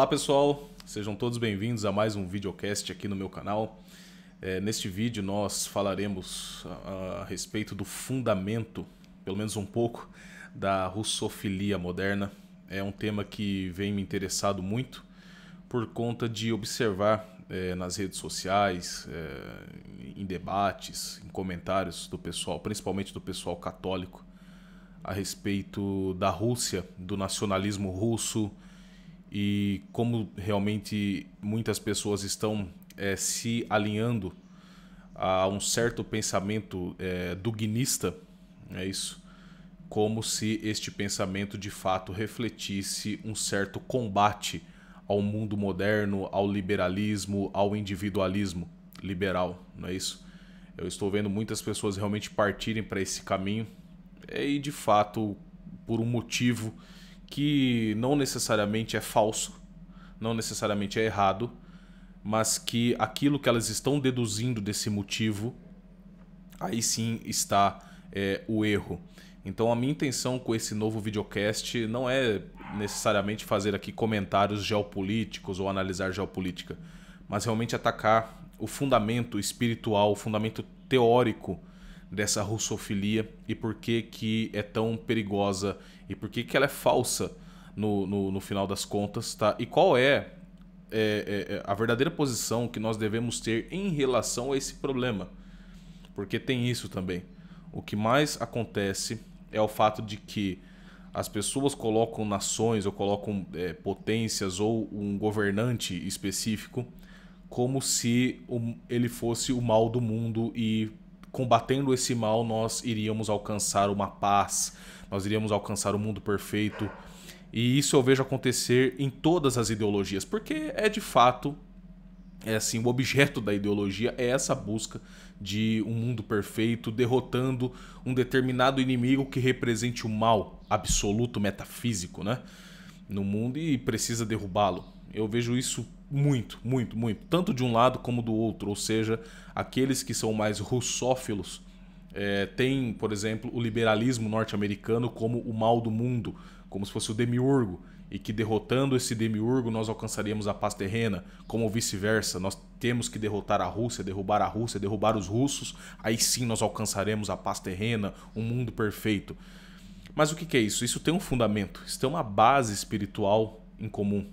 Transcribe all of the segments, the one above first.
Olá pessoal, sejam todos bem-vindos a mais um videocast aqui no meu canal. Neste vídeo nós falaremos a respeito do fundamento, pelo menos um pouco, da russofilia moderna. É um tema que vem me interessado muito por conta de observar nas redes sociais, em debates, em comentários do pessoal, principalmente do pessoal católico, a respeito da Rússia, do nacionalismo russo, e como realmente muitas pessoas estão se alinhando a um certo pensamento dugnista, é isso, como se este pensamento de fato refletisse um certo combate ao mundo moderno, ao liberalismo, ao individualismo liberal, não é isso? Eu estou vendo muitas pessoas realmente partirem para esse caminho e de fato por um motivo que não necessariamente é falso, não necessariamente é errado, mas que aquilo que elas estão deduzindo desse motivo, aí sim está o erro. Então a minha intenção com esse novo videocast não é necessariamente fazer aqui comentários geopolíticos ou analisar geopolítica, mas realmente atacar o fundamento espiritual, o fundamento teórico dessa russofilia e por que é tão perigosa e por que ela é falsa no final das contas, tá? E qual é a verdadeira posição que nós devemos ter em relação a esse problema. Porque tem isso também. O que mais acontece é o fato de que as pessoas colocam nações ou colocam potências ou um governante específico como se ele fosse o mal do mundo e combatendo esse mal, nós iríamos alcançar uma paz, nós iríamos alcançar o mundo perfeito. E isso eu vejo acontecer em todas as ideologias, porque de fato, assim, o objeto da ideologia é essa busca de um mundo perfeito, derrotando um determinado inimigo que represente o mal absoluto, metafísico, né, no mundo e precisa derrubá-lo. Eu vejo isso muito, muito, muito, tanto de um lado como do outro, ou seja, aqueles que são mais russófilos têm, por exemplo, o liberalismo norte-americano como o mal do mundo, como se fosse o demiurgo, e que derrotando esse demiurgo nós alcançaríamos a paz terrena, como vice-versa, nós temos que derrotar a Rússia, derrubar os russos, aí sim nós alcançaremos a paz terrena, um mundo perfeito. Mas o que é isso? Isso tem um fundamento, isso tem uma base espiritual em comum.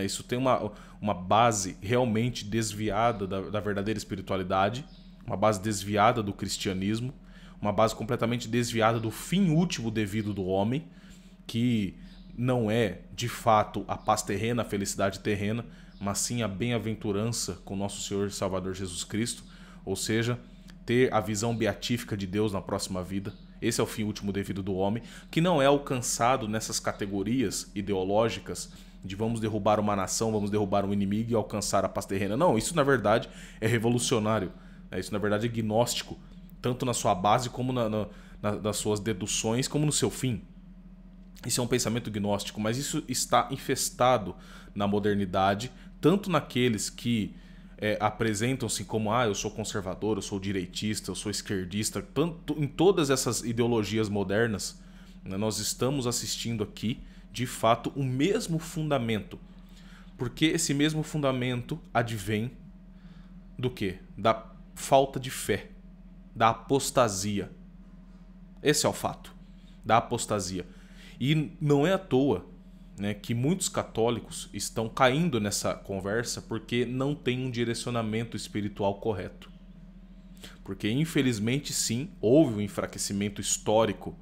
Isso tem uma base realmente desviada da verdadeira espiritualidade, uma base desviada do cristianismo, uma base completamente desviada do fim último devido do homem, que não é de fato a paz terrena, a felicidade terrena, mas sim a bem-aventurança com nosso Senhor e Salvador Jesus Cristo, ou seja, ter a visão beatífica de Deus na próxima vida. Esse é o fim último devido do homem, que não é alcançado nessas categorias ideológicas de vamos derrubar uma nação, vamos derrubar um inimigo e alcançar a paz terrena. Não, isso na verdade é revolucionário. Isso na verdade é gnóstico, tanto na sua base como nas suas deduções, como no seu fim. Isso é um pensamento gnóstico, mas isso está infestado na modernidade, tanto naqueles que apresentam-se como eu sou conservador, eu sou direitista, eu sou esquerdista, tanto em todas essas ideologias modernas, né, nós estamos assistindo aqui de fato o mesmo fundamento. Porque esse mesmo fundamento advém do quê? Da falta de fé, da apostasia. Esse é o fato, da apostasia. E não é à toa, né, que muitos católicos estão caindo nessa conversa porque não tem um direcionamento espiritual correto. Porque infelizmente sim, houve um enfraquecimento histórico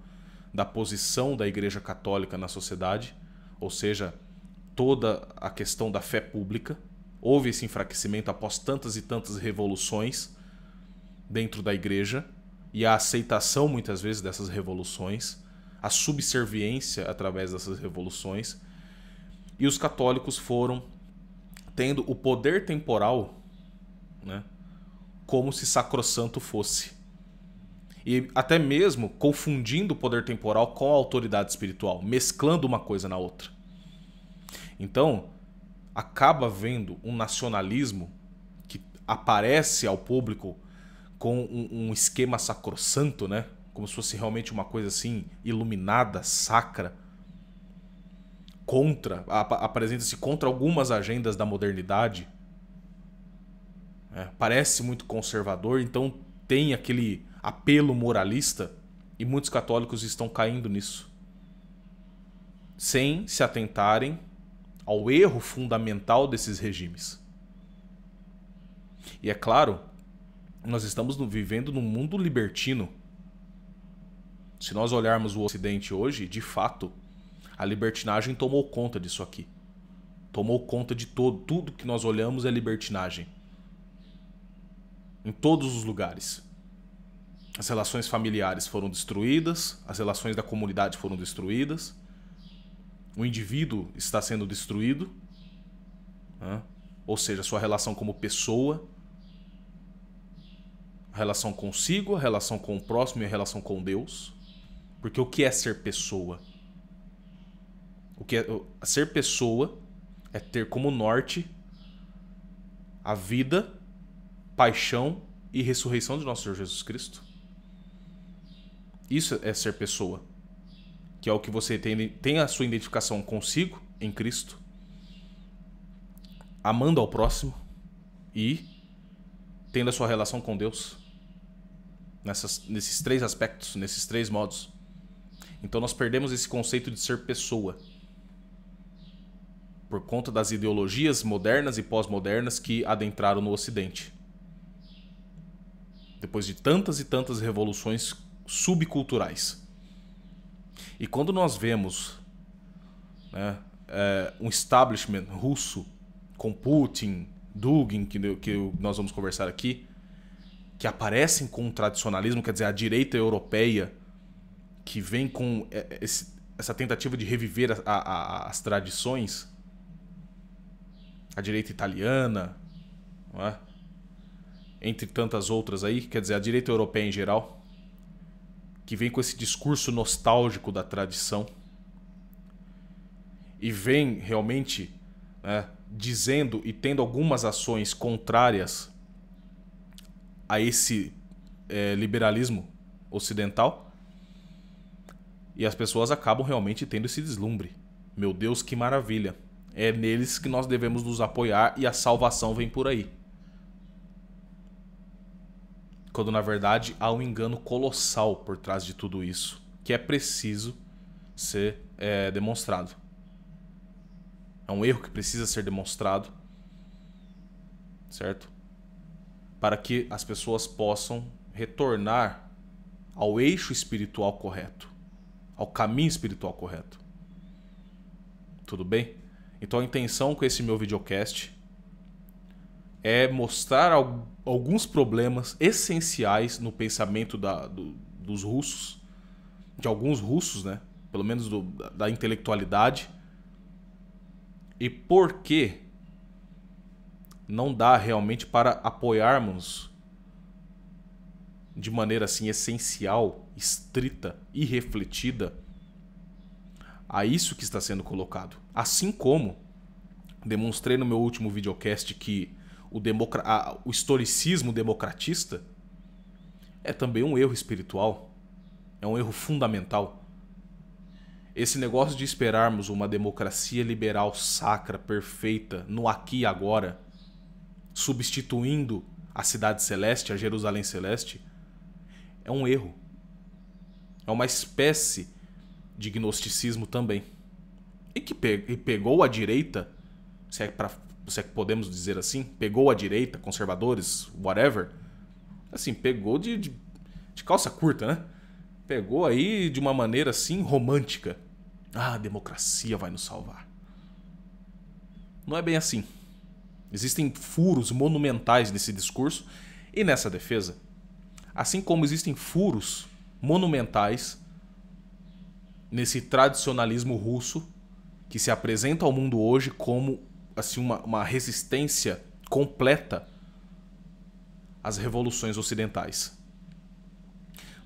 da posição da Igreja Católica na sociedade, ou seja, toda a questão da fé pública. Houve esse enfraquecimento após tantas e tantas revoluções dentro da Igreja e a aceitação muitas vezes dessas revoluções, a subserviência através dessas revoluções. E os católicos foram tendo o poder temporal, né, como se sacrossanto fosse. E até mesmo confundindo o poder temporal com a autoridade espiritual, mesclando uma coisa na outra. Então, acaba vendo um nacionalismo que aparece ao público com um esquema sacrossanto, né? Como se fosse realmente uma coisa assim, iluminada, sacra, apresenta-se contra algumas agendas da modernidade. Parece muito conservador, então tem aquele apelo moralista, e muitos católicos estão caindo nisso, sem se atentarem ao erro fundamental desses regimes. E é claro, nós estamos vivendo num mundo libertino. Se nós olharmos o Ocidente hoje, de fato, a libertinagem tomou conta disso aqui. Tomou conta de tudo que nós olhamos é libertinagem. Em todos os lugares. As relações familiares foram destruídas, as relações da comunidade foram destruídas, o indivíduo está sendo destruído, ou seja, a sua relação como pessoa, a relação consigo, a relação com o próximo e a relação com Deus. Porque o que é ser pessoa? Ser pessoa é ter como norte a vida, paixão e ressurreição de nosso Senhor Jesus Cristo. Isso é ser pessoa. Que é o que você tem a sua identificação consigo, em Cristo, amando ao próximo e tendo a sua relação com Deus. Nesses 3 aspectos, nesses 3 modos. Então nós perdemos esse conceito de ser pessoa por conta das ideologias modernas e pós-modernas que adentraram no Ocidente. Depois de tantas e tantas revoluções subculturais. E quando nós vemos um establishment russo com Putin, Dugin, que nós vamos conversar aqui, que aparecem com o tradicionalismo, quer dizer, a direita europeia, que vem com essa tentativa de reviver as tradições, a direita italiana, não é? Entre tantas outras aí, quer dizer, a direita europeia em geral, que vem com esse discurso nostálgico da tradição e vem realmente dizendo e tendo algumas ações contrárias a esse liberalismo ocidental, e as pessoas acabam realmente tendo esse deslumbre. Meu Deus, que maravilha! É neles que nós devemos nos apoiar e a salvação vem por aí. Quando na verdade há um engano colossal por trás de tudo isso, que é preciso ser demonstrado. É um erro que precisa ser demonstrado, certo? Para que as pessoas possam retornar ao eixo espiritual correto, ao caminho espiritual correto. Tudo bem? Então a intenção com esse meu videocast é mostrar alguns problemas essenciais no pensamento dos russos, de alguns russos, né? Pelo menos da intelectualidade, e por que não dá realmente para apoiarmos de maneira assim essencial, estrita e refletida a isso que está sendo colocado. Assim como demonstrei no meu último videocast que o historicismo democratista é também um erro espiritual, é um erro fundamental. Esse negócio de esperarmos uma democracia liberal sacra, perfeita, no aqui e agora, substituindo a cidade celeste, a Jerusalém celeste, é um erro. É uma espécie de gnosticismo também. E que pegou a direita, se é que podemos dizer assim, pegou a direita, conservadores, whatever, assim, pegou de calça curta, né? Pegou aí de uma maneira assim romântica. Ah, a democracia vai nos salvar. Não é bem assim. Existem furos monumentais nesse discurso e nessa defesa. Assim como existem furos monumentais nesse tradicionalismo russo que se apresenta ao mundo hoje como assim, uma resistência completa às revoluções ocidentais.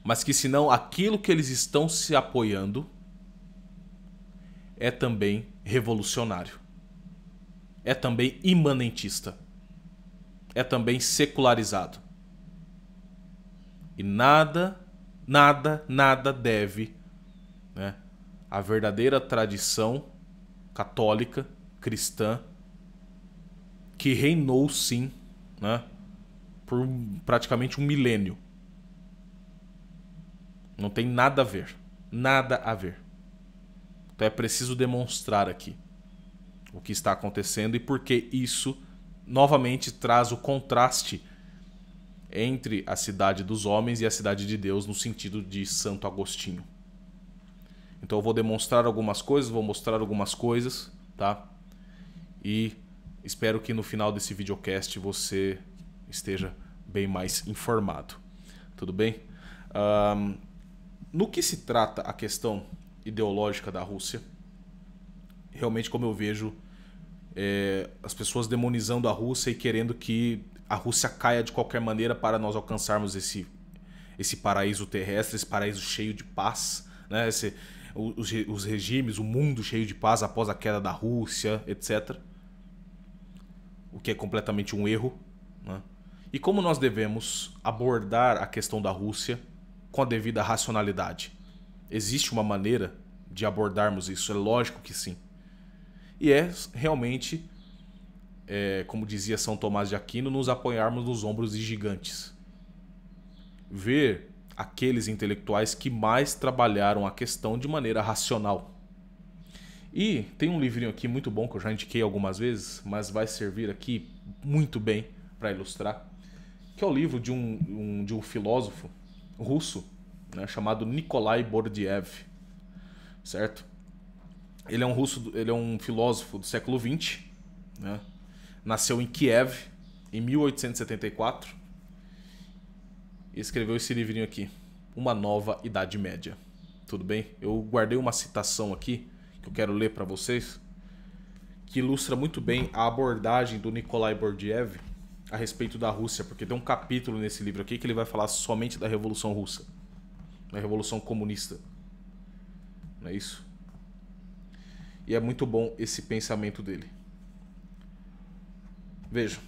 Mas que senão aquilo que eles estão se apoiando é também revolucionário. É também imanentista. É também secularizado. E nada deve, né, a verdadeira tradição católica, cristã, que reinou sim, né, por praticamente um milênio. Não tem nada a ver. Nada a ver. Então é preciso demonstrar aqui o que está acontecendo e por que isso novamente traz o contraste entre a cidade dos homens e a cidade de Deus no sentido de Santo Agostinho. Então eu vou demonstrar algumas coisas, vou mostrar algumas coisas, tá? E espero que no final desse videocast você esteja bem mais informado. Tudo bem? No que se trata a questão ideológica da Rússia, realmente como eu vejo as pessoas demonizando a Rússia e querendo que a Rússia caia de qualquer maneira para nós alcançarmos esse paraíso terrestre, esse paraíso cheio de paz, né? Os regimes, o mundo cheio de paz após a queda da Rússia, etc. O que é completamente um erro, né? E como nós devemos abordar a questão da Rússia com a devida racionalidade? Existe uma maneira de abordarmos isso? É lógico que sim. E é realmente, como dizia São Tomás de Aquino, nos apoiarmos nos ombros de gigantes. Ver aqueles intelectuais que mais trabalharam a questão de maneira racional. E tem um livrinho aqui muito bom que eu já indiquei algumas vezes, mas vai servir aqui muito bem para ilustrar, que é o livro de um filósofo russo, né, chamado Nikolai Bordiev, certo? Ele é um filósofo do século XX, né? Nasceu em Kiev em 1874 e escreveu esse livrinho aqui, Uma Nova Idade Média. Tudo bem? Eu guardei uma citação aqui que eu quero ler para vocês, que ilustra muito bem a abordagem do Nikolai Bordiev a respeito da Rússia, porque tem um capítulo nesse livro aqui que ele vai falar somente da Revolução Russa, da Revolução Comunista. Não é isso? E é muito bom esse pensamento dele. Veja.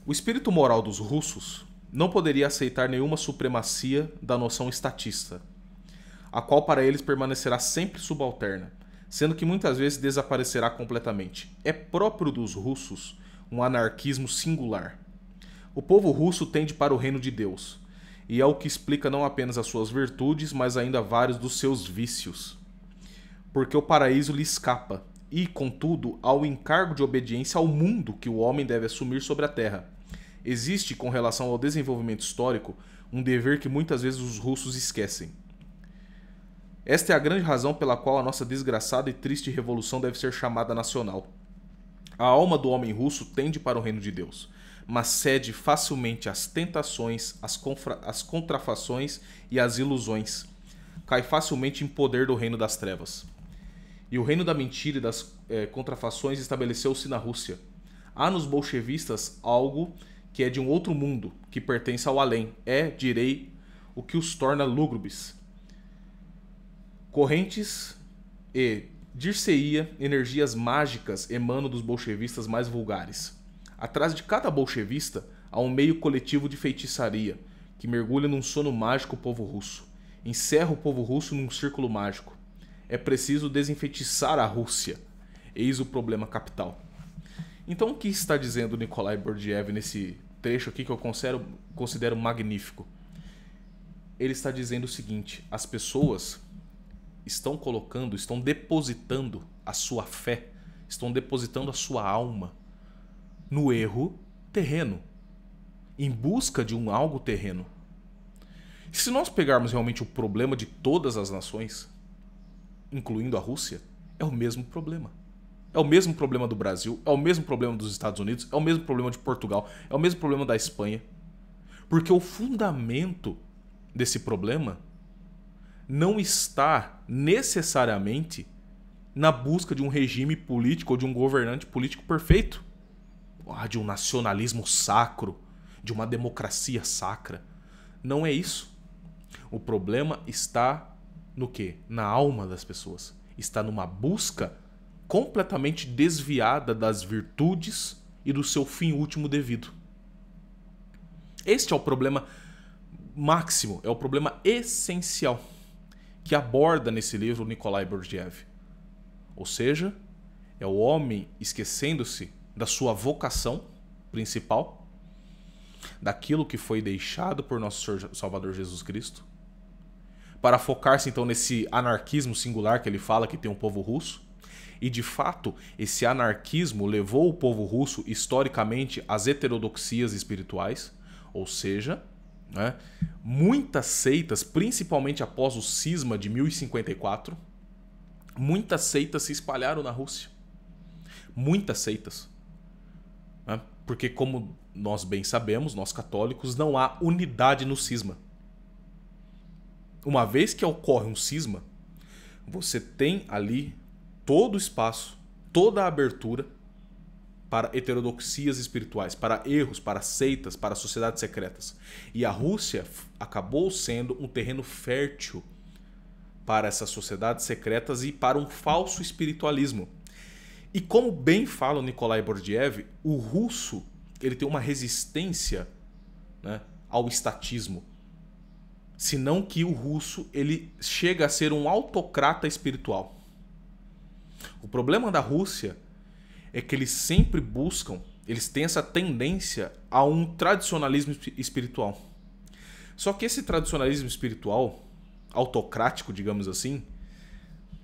O espírito moral dos russos não poderia aceitar nenhuma supremacia da noção estatista, a qual para eles permanecerá sempre subalterna, sendo que muitas vezes desaparecerá completamente. É próprio dos russos um anarquismo singular. O povo russo tende para o reino de Deus, e é o que explica não apenas as suas virtudes, mas ainda vários dos seus vícios. Porque o paraíso lhe escapa, e, contudo, há o encargo de obediência ao mundo que o homem deve assumir sobre a terra. Existe, com relação ao desenvolvimento histórico, um dever que muitas vezes os russos esquecem. Esta é a grande razão pela qual a nossa desgraçada e triste revolução deve ser chamada nacional. A alma do homem russo tende para o reino de Deus, mas cede facilmente às tentações, às contrafações e às ilusões. Cai facilmente em poder do reino das trevas. E o reino da mentira e das contrafações estabeleceu-se na Rússia. Há nos bolchevistas algo que é de um outro mundo, que pertence ao além. Direi, o que os torna lúgubres. Correntes e, dir-se-ia, energias mágicas emanam dos bolchevistas mais vulgares. Atrás de cada bolchevista há um meio coletivo de feitiçaria, que mergulha num sono mágico o povo russo. Encerra o povo russo num círculo mágico. É preciso desenfeitiçar a Rússia. Eis o problema capital. Então o que está dizendo Nikolai Bordiev nesse trecho aqui que eu considero magnífico? Ele está dizendo o seguinte: as pessoas estão depositando a sua fé, estão depositando a sua alma no erro terreno, em busca de um algo terreno. E se nós pegarmos realmente o problema de todas as nações, incluindo a Rússia, é o mesmo problema. É o mesmo problema do Brasil, é o mesmo problema dos Estados Unidos, é o mesmo problema de Portugal, é o mesmo problema da Espanha. Porque o fundamento desse problema não está necessariamente na busca de um regime político ou de um governante político perfeito, de um nacionalismo sacro, de uma democracia sacra. Não é isso. O problema está no quê? Na alma das pessoas. Está numa busca completamente desviada das virtudes e do seu fim último devido. Este é o problema máximo, é o problema essencial que aborda nesse livro Nikolai Bordiev. Ou seja, é o homem esquecendo-se da sua vocação principal, daquilo que foi deixado por nosso Senhor Salvador Jesus Cristo, para focar-se então nesse anarquismo singular que ele fala que tem um povo russo. E de fato, esse anarquismo levou o povo russo historicamente às heterodoxias espirituais, ou seja, né, muitas seitas, principalmente após o cisma de 1054, muitas seitas se espalharam na Rússia. Muitas seitas. Né? Porque, como nós bem sabemos, nós católicos, não há unidade no cisma. Uma vez que ocorre um cisma, você tem ali todo o espaço, toda a abertura para heterodoxias espirituais, para erros, para seitas, para sociedades secretas. E a Rússia acabou sendo um terreno fértil para essas sociedades secretas e para um falso espiritualismo. E como bem fala o Nikolai Bordiev, o russo ele tem uma resistência, né, ao estatismo. Senão que o russo ele chega a ser um autocrata espiritual. O problema da Rússia é que eles sempre buscam, eles têm essa tendência a um tradicionalismo espiritual. Só que esse tradicionalismo espiritual, autocrático, digamos assim,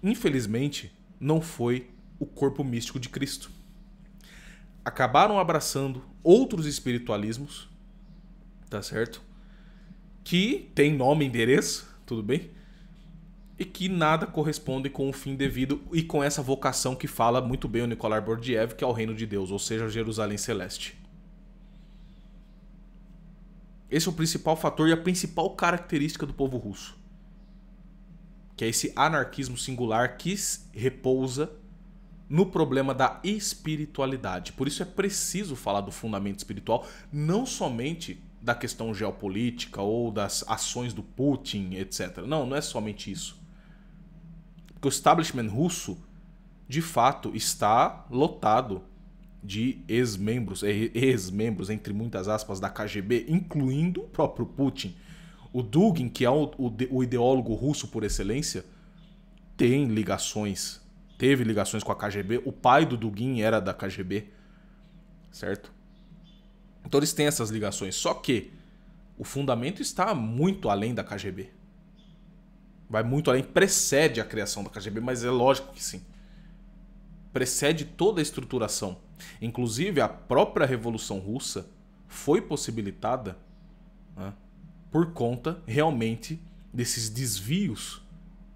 infelizmente não foi o corpo místico de Cristo. Acabaram abraçando outros espiritualismos, tá certo? Que tem nome e endereço, tudo bem? E que nada corresponde com o fim devido e com essa vocação que fala muito bem o Nikolai Bordiev, que é o reino de Deus, ou seja, Jerusalém Celeste. Esse é o principal fator e a principal característica do povo russo. Que é esse anarquismo singular que repousa no problema da espiritualidade. Por isso é preciso falar do fundamento espiritual, não somente da questão geopolítica ou das ações do Putin, etc. Não, não é somente isso. Porque o establishment russo, de fato, está lotado de ex-membros, entre muitas aspas, da KGB, incluindo o próprio Putin. O Dugin, que é o ideólogo russo por excelência, tem ligações, teve ligações com a KGB. O pai do Dugin era da KGB, certo? Então eles têm essas ligações. Só que o fundamento está muito além da KGB. Vai muito além, precede a criação da KGB, mas é lógico que sim. Precede toda a estruturação. Inclusive, a própria Revolução Russa foi possibilitada, né, por conta realmente desses desvios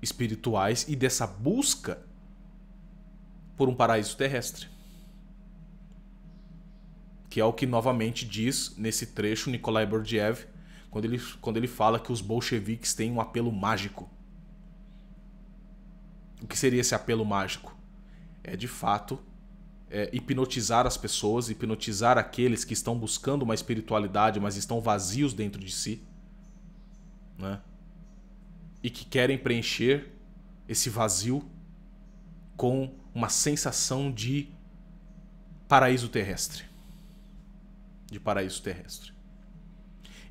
espirituais e dessa busca por um paraíso terrestre. Que é o que novamente diz nesse trecho Nikolai Bordiev, quando ele fala que os bolcheviques têm um apelo mágico. O que seria esse apelo mágico? É de fato hipnotizar as pessoas, hipnotizar aqueles que estão buscando uma espiritualidade, mas estão vazios dentro de si, né? E que querem preencher esse vazio com uma sensação de paraíso terrestre. De paraíso terrestre.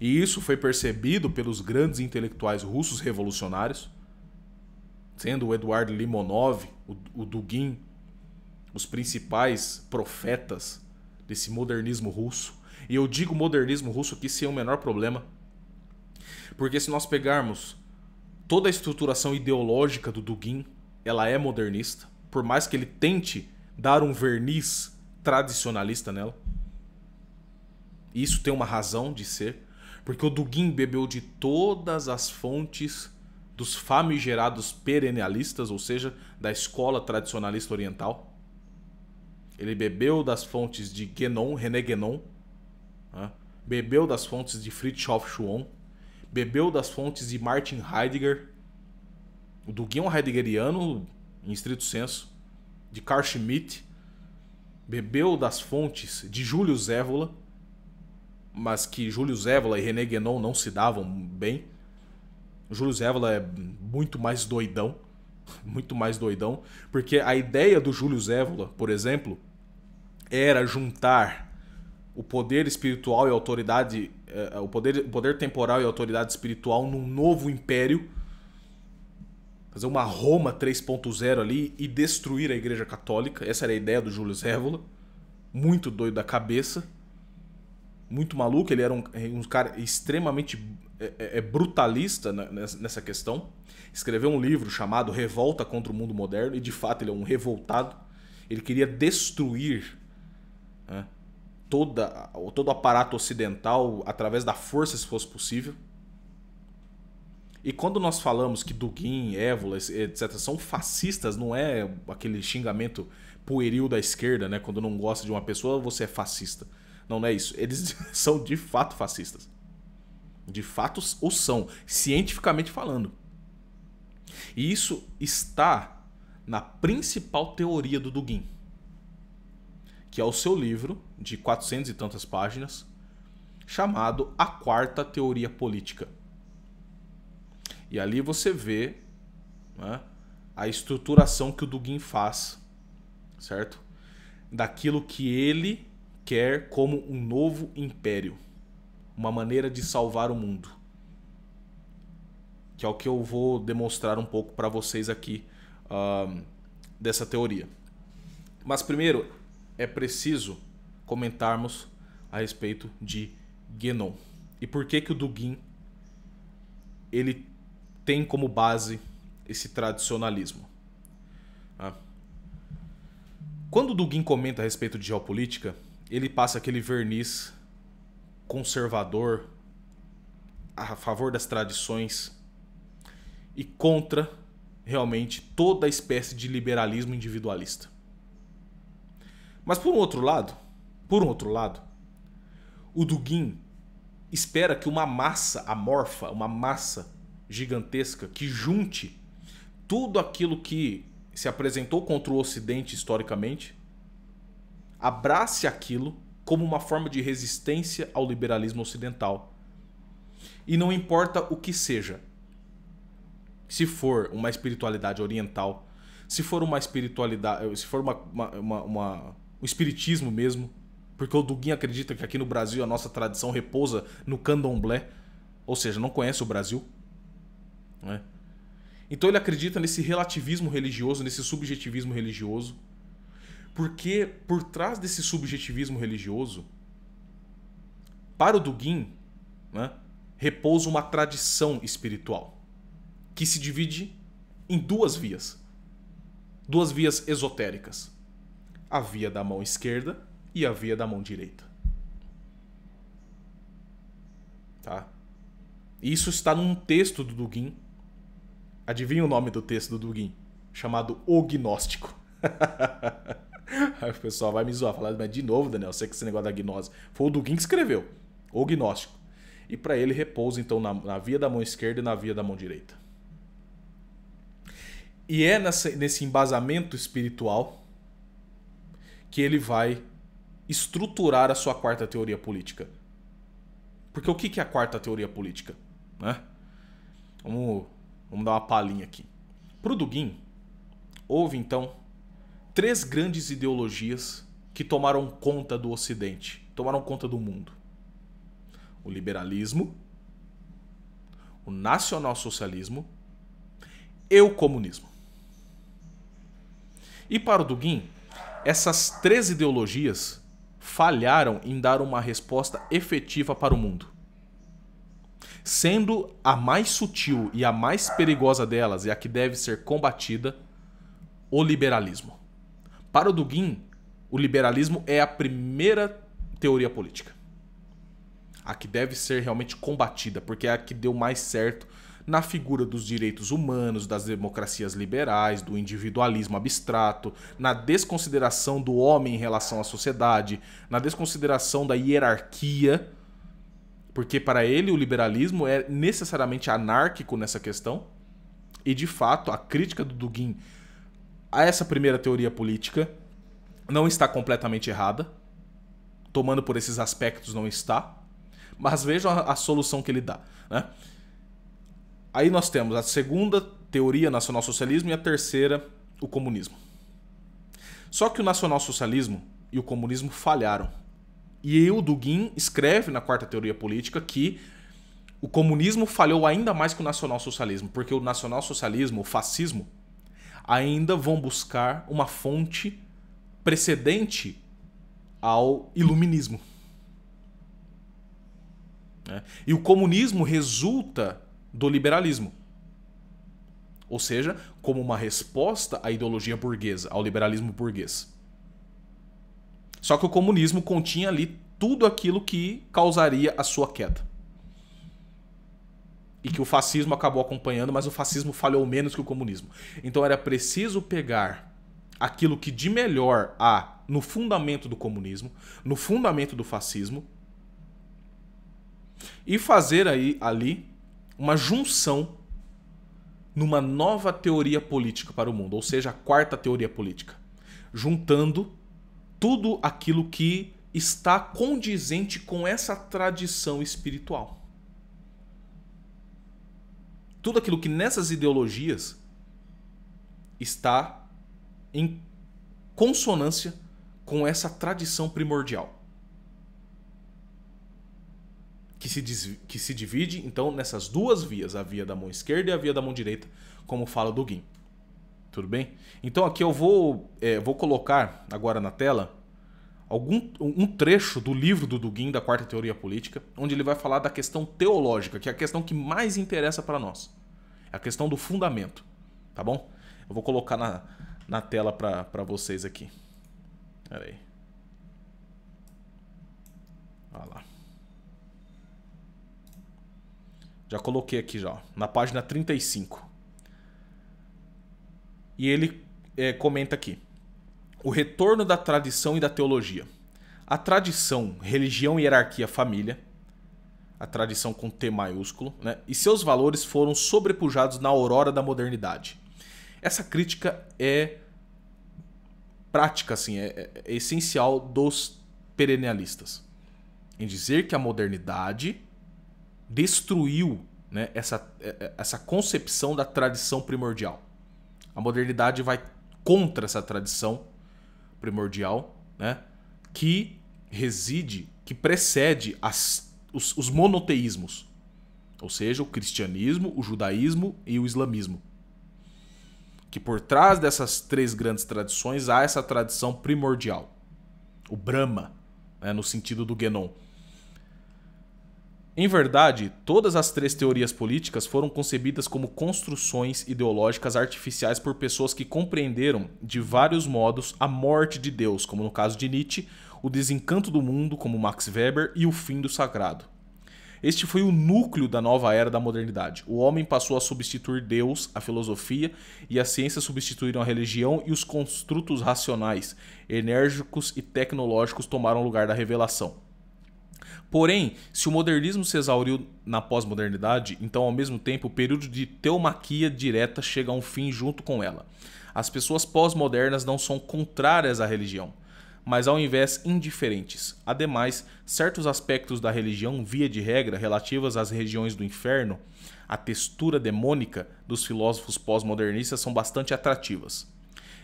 E isso foi percebido pelos grandes intelectuais russos revolucionários, sendo o Eduard Limonov, o Dugin, os principais profetas desse modernismo russo. E eu digo modernismo russo aqui sem o menor problema, porque se nós pegarmos toda a estruturação ideológica do Dugin, ela é modernista, por mais que ele tente dar um verniz tradicionalista nela. E isso tem uma razão de ser, porque o Dugin bebeu de todas as fontes dos famigerados perennialistas, ou seja, da escola tradicionalista oriental. Ele bebeu das fontes de Guénon, René Guénon, né? Bebeu das fontes de Fritjof Schuon, bebeu das fontes de Martin Heidegger. O Dugin é um heideggeriano em estrito senso, de Carl Schmitt. Bebeu das fontes de Júlio Zévola, mas que Júlio Zévola e René Guénon não se davam bem. O Júlio Zévola é muito mais doidão, porque a ideia do Júlio Zévola, por exemplo, era juntar o poder espiritual e a autoridade, o poder temporal e a autoridade espiritual num novo império, fazer uma Roma 3.0 ali e destruir a Igreja Católica. Essa era a ideia do Júlio Evola. Muito doido da cabeça. Muito maluco. Ele era um cara extremamente brutalista nessa questão. Escreveu um livro chamado Revolta contra o Mundo Moderno. E de fato ele é um revoltado. Ele queria destruir, né, todo o aparato ocidental através da força, se fosse possível. E quando nós falamos que Dugin, Evola, etc., são fascistas, não é aquele xingamento pueril da esquerda, né? Quando não gosta de uma pessoa, você é fascista. Não, não é isso. Eles são de fato fascistas. De fato o são, cientificamente falando. E isso está na principal teoria do Dugin, que é o seu livro, de 400 e tantas páginas, chamado A Quarta Teoria Política. E ali você vê, né, a estruturação que o Dugin faz, certo? Daquilo que ele quer como um novo império. Uma maneira de salvar o mundo. Que é o que eu vou demonstrar um pouco para vocês aqui dessa teoria. Mas primeiro é preciso comentarmos a respeito de Guénon. E por que o Dugin ele tem como base esse tradicionalismo. Quando o Dugin comenta a respeito de geopolítica, ele passa aquele verniz conservador a favor das tradições e contra realmente toda espécie de liberalismo individualista. Mas por um outro lado, o Dugin espera que uma massa amorfa, uma massa gigantesca que junte tudo aquilo que se apresentou contra o Ocidente historicamente, abrace aquilo como uma forma de resistência ao liberalismo ocidental. E não importa o que seja. Se for uma espiritualidade oriental, se for uma espiritualidade, se for um espiritismo mesmo, porque o Dugin acredita que aqui no Brasil a nossa tradição repousa no candomblé, ou seja, não conhece o Brasil. Né? Então ele acredita nesse relativismo religioso, nesse subjetivismo religioso, porque por trás desse subjetivismo religioso, para o Dugin, né, repousa uma tradição espiritual que se divide em duas vias esotéricas: a via da mão esquerda e a via da mão direita. Tá? Isso está num texto do Dugin. Adivinha o nome do texto do Dugin? Chamado O Gnóstico. Aí o pessoal vai me zoar, falar, mas de novo, Daniel, sei que esse negócio da gnose. Foi o Dugin que escreveu, O Gnóstico. E para ele repousa então na via da mão esquerda e na via da mão direita. E é nesse embasamento espiritual que ele vai estruturar a sua quarta teoria política. Porque o que é a quarta teoria política? Né? Vamos dar uma palhinha aqui. Para o Dugin, houve então 3 grandes ideologias que tomaram conta do Ocidente, tomaram conta do mundo: o liberalismo, o nacionalsocialismo e o comunismo. E para o Dugin, essas 3 ideologias falharam em dar uma resposta efetiva para o mundo, sendo a mais sutil e a mais perigosa delas e a que deve ser combatida o liberalismo. Para o Dugin, o liberalismo é a primeira teoria política, a que deve ser realmente combatida, porque é a que deu mais certo na figura dos direitos humanos, das democracias liberais, do individualismo abstrato, na desconsideração do homem em relação à sociedade, na desconsideração da hierarquia, porque para ele o liberalismo é necessariamente anárquico nessa questão. E de fato a crítica do Dugin a essa primeira teoria política não está completamente errada, tomando por esses aspectos não está, mas vejam a solução que ele dá, né? Aí nós temos a segunda teoria, nacionalsocialismo, e a terceira, o comunismo. Só que o nacionalsocialismo e o comunismo falharam. E o Dugin escreve na quarta teoria política que o comunismo falhou ainda mais que o nacionalsocialismo, porque o nacionalsocialismo, o fascismo, ainda vão buscar uma fonte precedente ao iluminismo. E o comunismo resulta do liberalismo. Ou seja, como uma resposta à ideologia burguesa, ao liberalismo burguês. Só que o comunismo continha ali tudo aquilo que causaria a sua queda. E que o fascismo acabou acompanhando, mas o fascismo falhou menos que o comunismo. Então era preciso pegar aquilo que de melhor há no fundamento do comunismo, no fundamento do fascismo, e fazer ali uma junção numa nova teoria política para o mundo, ou seja, a quarta teoria política, juntando tudo aquilo que está condizente com essa tradição espiritual. Tudo aquilo que nessas ideologias está em consonância com essa tradição primordial. Que se divide, então, nessas duas vias, a via da mão esquerda e a via da mão direita, como fala o Dugin. Tudo bem? Então aqui eu vou colocar agora na tela um trecho do livro do Dugin, da Quarta Teoria Política, onde ele vai falar da questão teológica, que é a questão que mais interessa para nós. É a questão do fundamento, tá bom? Eu vou colocar na tela para vocês aqui. Pera aí. Olha lá. Já coloquei aqui já, na página 35. E ele comenta aqui. O retorno da tradição e da teologia. A tradição, religião, hierarquia, família. A tradição com T maiúsculo, né? E seus valores foram sobrepujados na aurora da modernidade. Essa crítica é prática, assim, é essencial dos perennialistas. Em dizer que a modernidade destruiu, né, essa concepção da tradição primordial. A modernidade vai contra essa tradição primordial, né, que precede os monoteísmos. Ou seja, o cristianismo, o judaísmo e o islamismo. Que por trás dessas três grandes tradições há essa tradição primordial. O Brahma, né, no sentido do Guénon. Em verdade, todas as três teorias políticas foram concebidas como construções ideológicas artificiais por pessoas que compreenderam de vários modos a morte de Deus, como no caso de Nietzsche, o desencanto do mundo, como Max Weber, e o fim do sagrado. Este foi o núcleo da nova era da modernidade. O homem passou a substituir Deus, a filosofia e a ciência substituíram a religião e os construtos racionais, enérgicos e tecnológicos tomaram o lugar da revelação. Porém, se o modernismo se exauriu na pós-modernidade, então ao mesmo tempo o período de teumaquia direta chega a um fim junto com ela. As pessoas pós-modernas não são contrárias à religião, mas ao invés indiferentes. Ademais, certos aspectos da religião, via de regra, relativas às regiões do inferno, a textura demônica dos filósofos pós-modernistas são bastante atrativas.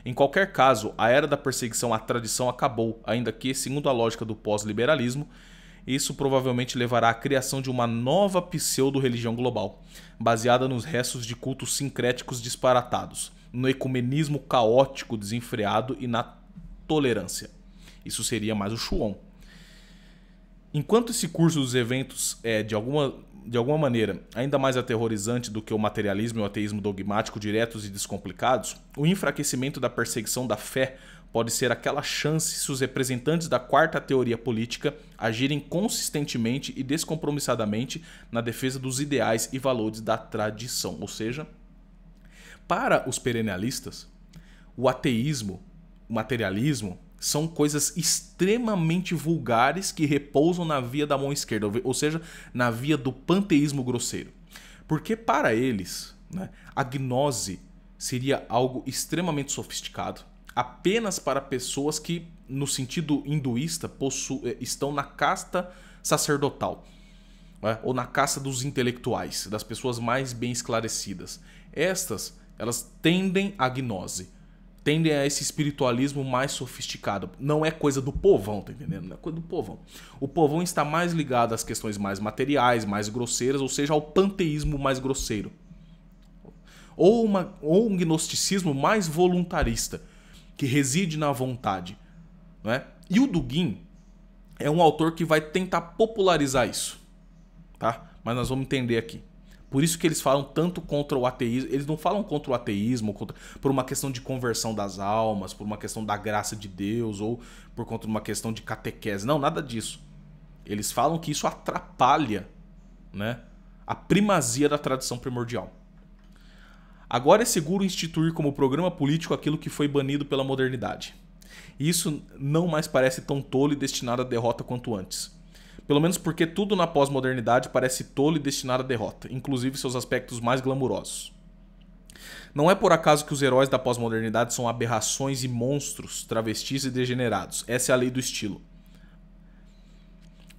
Em qualquer caso, a era da perseguição à tradição acabou, ainda que, segundo a lógica do pós-liberalismo, isso provavelmente levará à criação de uma nova pseudo-religião global, baseada nos restos de cultos sincréticos disparatados, no ecumenismo caótico desenfreado e na tolerância. Isso seria mais o Shuon. Enquanto esse curso dos eventos é, de alguma maneira, ainda mais aterrorizante do que o materialismo e o ateísmo dogmático diretos e descomplicados, o enfraquecimento da perseguição da fé pode ser aquela chance se os representantes da quarta teoria política agirem consistentemente e descompromissadamente na defesa dos ideais e valores da tradição. Ou seja, para os perennialistas, o ateísmo, o materialismo, são coisas extremamente vulgares que repousam na via da mão esquerda, ou seja, na via do panteísmo grosseiro. Porque para eles, né, a gnose seria algo extremamente sofisticado, apenas para pessoas que, no sentido hinduísta, estão na casta sacerdotal, né, ou na casta dos intelectuais, das pessoas mais bem esclarecidas. Estas, elas tendem à gnose, tendem a esse espiritualismo mais sofisticado. Não é coisa do povão, tá entendendo? Não é coisa do povão. O povão está mais ligado às questões mais materiais, mais grosseiras, ou seja, ao panteísmo mais grosseiro. Ou um gnosticismo mais voluntarista, que reside na vontade. Não é? E o Dugin é um autor que vai tentar popularizar isso. Tá? Mas nós vamos entender aqui. Por isso que eles falam tanto contra o ateísmo. Eles não falam contra o ateísmo por uma questão de conversão das almas, por uma questão da graça de Deus ou por conta de uma questão de catequese. Não, nada disso. Eles falam que isso atrapalha, né, a primazia da tradição primordial. Agora é seguro instituir como programa político aquilo que foi banido pela modernidade. Isso não mais parece tão tolo e destinado à derrota quanto antes. Pelo menos porque tudo na pós-modernidade parece tolo e destinado à derrota, inclusive seus aspectos mais glamurosos. Não é por acaso que os heróis da pós-modernidade são aberrações e monstros, travestis e degenerados. Essa é a lei do estilo.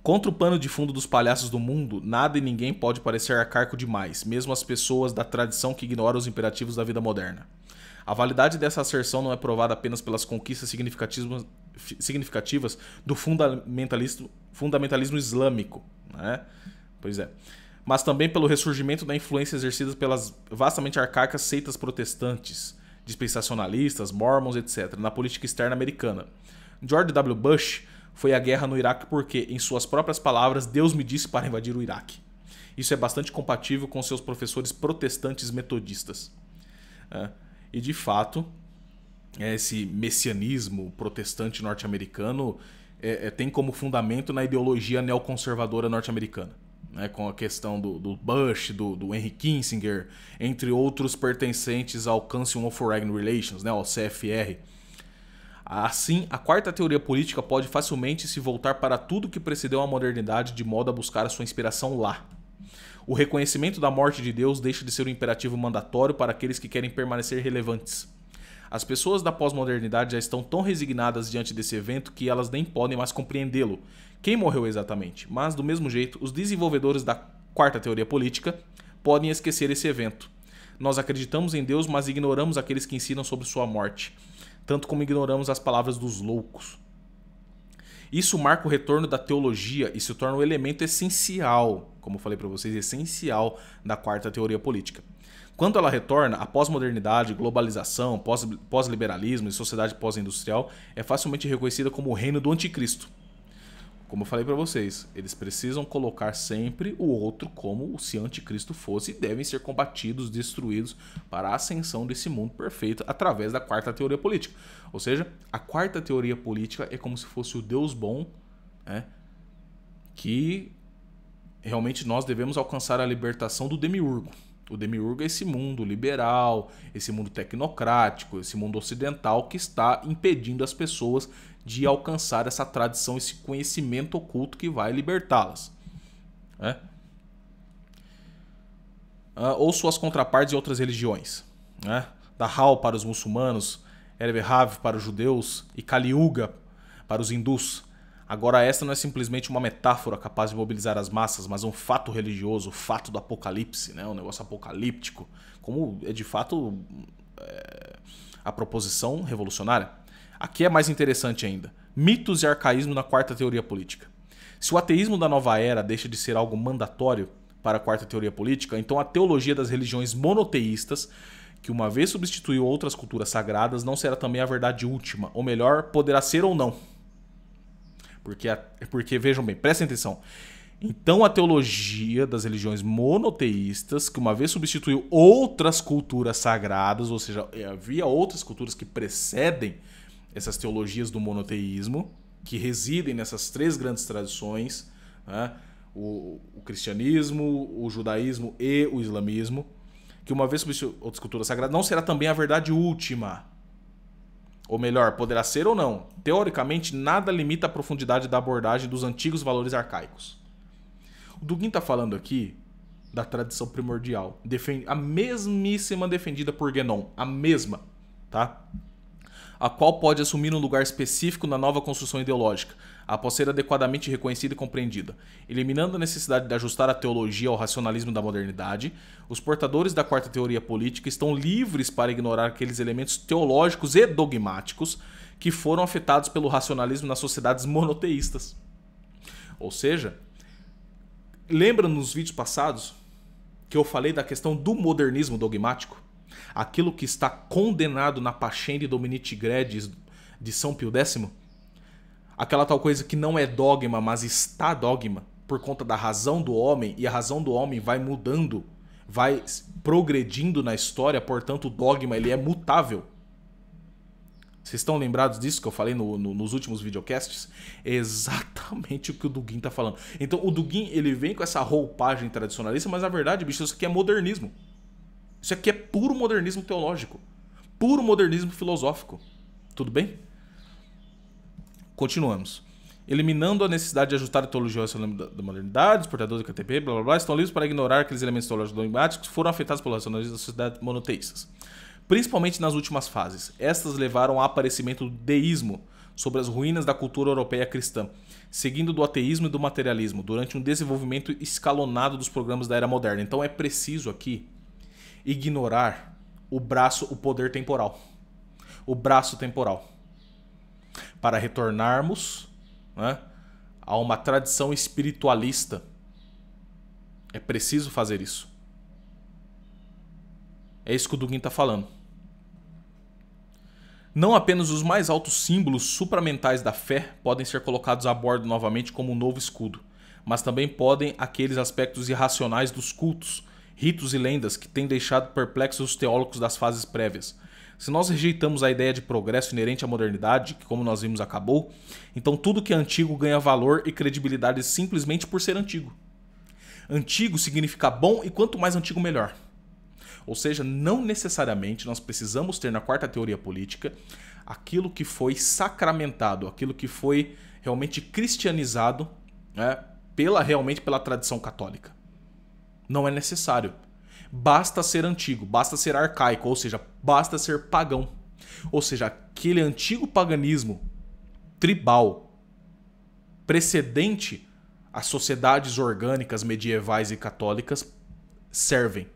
Contra o pano de fundo dos palhaços do mundo, nada e ninguém pode parecer arcaico demais, mesmo as pessoas da tradição que ignoram os imperativos da vida moderna. A validade dessa asserção não é provada apenas pelas conquistas significativas do fundamentalismo islâmico, né? Pois é. Mas também pelo ressurgimento da influência exercida pelas vastamente arcaicas seitas protestantes, dispensacionalistas, mormons, etc., na política externa americana. George W. Bush foi à guerra no Iraque porque, em suas próprias palavras, Deus me disse para invadir o Iraque. Isso é bastante compatível com seus professores protestantes metodistas. E, de fato, esse messianismo protestante norte-americano tem como fundamento na ideologia neoconservadora norte-americana, né, com a questão do Bush, do Henry Kissinger, entre outros pertencentes ao Council on Foreign Relations, né, ao CFR. Assim, a quarta teoria política pode facilmente se voltar para tudo que precedeu a modernidade de modo a buscar a sua inspiração lá. O reconhecimento da morte de Deus deixa de ser um imperativo mandatório para aqueles que querem permanecer relevantes. As pessoas da pós-modernidade já estão tão resignadas diante desse evento que elas nem podem mais compreendê-lo. Quem morreu exatamente? Mas, do mesmo jeito, os desenvolvedores da quarta teoria política podem esquecer esse evento. Nós acreditamos em Deus, mas ignoramos aqueles que ensinam sobre sua morte, tanto como ignoramos as palavras dos loucos. Isso marca o retorno da teologia e se torna um elemento essencial, como eu falei para vocês, essencial da quarta teoria política. Quando ela retorna, a pós-modernidade, globalização, pós-liberalismo e sociedade pós-industrial é facilmente reconhecida como o reino do anticristo. Como eu falei para vocês, eles precisam colocar sempre o outro como se anticristo fosse e devem ser combatidos, destruídos para a ascensão desse mundo perfeito através da quarta teoria política. Ou seja, a quarta teoria política é como se fosse o Deus bom, né, que realmente nós devemos alcançar a libertação do demiurgo. O demiurgo é esse mundo liberal, esse mundo tecnocrático, esse mundo ocidental que está impedindo as pessoas de alcançar essa tradição, esse conhecimento oculto que vai libertá-las. Né? Ou suas contrapartes em outras religiões. Né? Dahal para os muçulmanos, Erevhav para os judeus e Kali Yuga para os hindus. Agora esta não é simplesmente uma metáfora capaz de mobilizar as massas, mas um fato religioso, o fato do apocalipse, né? Um negócio apocalíptico, como é de fato a proposição revolucionária. Aqui é mais interessante ainda. Mitos e arcaísmo na quarta teoria política. Se o ateísmo da nova era deixa de ser algo mandatório para a quarta teoria política, então a teologia das religiões monoteístas, que uma vez substituiu outras culturas sagradas, não será também a verdade última, ou melhor, poderá ser ou não. Porque vejam bem, prestem atenção. Então a teologia das religiões monoteístas, que uma vez substituiu outras culturas sagradas, ou seja, havia outras culturas que precedem essas teologias do monoteísmo, que residem nessas três grandes tradições, né? O cristianismo, o judaísmo e o islamismo, que uma vez substituiu outras culturas sagradas, não será também a verdade última. Ou melhor, poderá ser ou não. Teoricamente, nada limita a profundidade da abordagem dos antigos valores arcaicos. O Dugin está falando aqui da tradição primordial. A mesmíssima defendida por Guénon. A mesma. Tá? A qual pode assumir um lugar específico na nova construção ideológica. após ser adequadamente reconhecida e compreendida. Eliminando a necessidade de ajustar a teologia ao racionalismo da modernidade, os portadores da quarta teoria política estão livres para ignorar aqueles elementos teológicos e dogmáticos que foram afetados pelo racionalismo nas sociedades monoteístas. Ou seja, lembra nos vídeos passados que eu falei da questão do modernismo dogmático? Aquilo que está condenado na Pascendi Dominici Gredis de São Pio X? Aquela tal coisa que não é dogma, mas está dogma, por conta da razão do homem, e a razão do homem vai mudando, vai progredindo na história, portanto o dogma ele é mutável. Vocês estão lembrados disso que eu falei nos últimos videocasts? É exatamente o que o Dugin está falando. Então o Dugin ele vem com essa roupagem tradicionalista, mas na verdade, bicho, isso aqui é modernismo. Isso aqui é puro modernismo teológico, puro modernismo filosófico. Tudo bem? Continuamos. Eliminando a necessidade de ajustar a teologia da modernidade, os portadores do KTP, blá blá blá, estão livres para ignorar aqueles elementos teológicos dogmáticos que foram afetados pelo racionalismo das sociedades monoteístas. Principalmente nas últimas fases. Estas levaram ao aparecimento do deísmo sobre as ruínas da cultura europeia cristã, seguindo do ateísmo e do materialismo, durante um desenvolvimento escalonado dos programas da era moderna. Então é preciso aqui ignorar o poder temporal. O braço temporal. Para retornarmos, né, a uma tradição espiritualista. É preciso fazer isso. É isso que o Dugin está falando. Não apenas os mais altos símbolos supramentais da fé podem ser colocados a bordo novamente como um novo escudo, mas também podem aqueles aspectos irracionais dos cultos, ritos e lendas que têm deixado perplexos os teólogos das fases prévias. Se nós rejeitamos a ideia de progresso inerente à modernidade, que como nós vimos acabou, então tudo que é antigo ganha valor e credibilidade simplesmente por ser antigo. Antigo significa bom e quanto mais antigo melhor. Ou seja, não necessariamente nós precisamos ter na quarta teoria política aquilo que foi sacramentado, aquilo que foi realmente cristianizado, né, realmente pela tradição católica. Não é necessário. Basta ser antigo, basta ser arcaico, ou seja, basta ser pagão. Ou seja, aquele antigo paganismo tribal precedente às sociedades orgânicas medievais e católicas servem.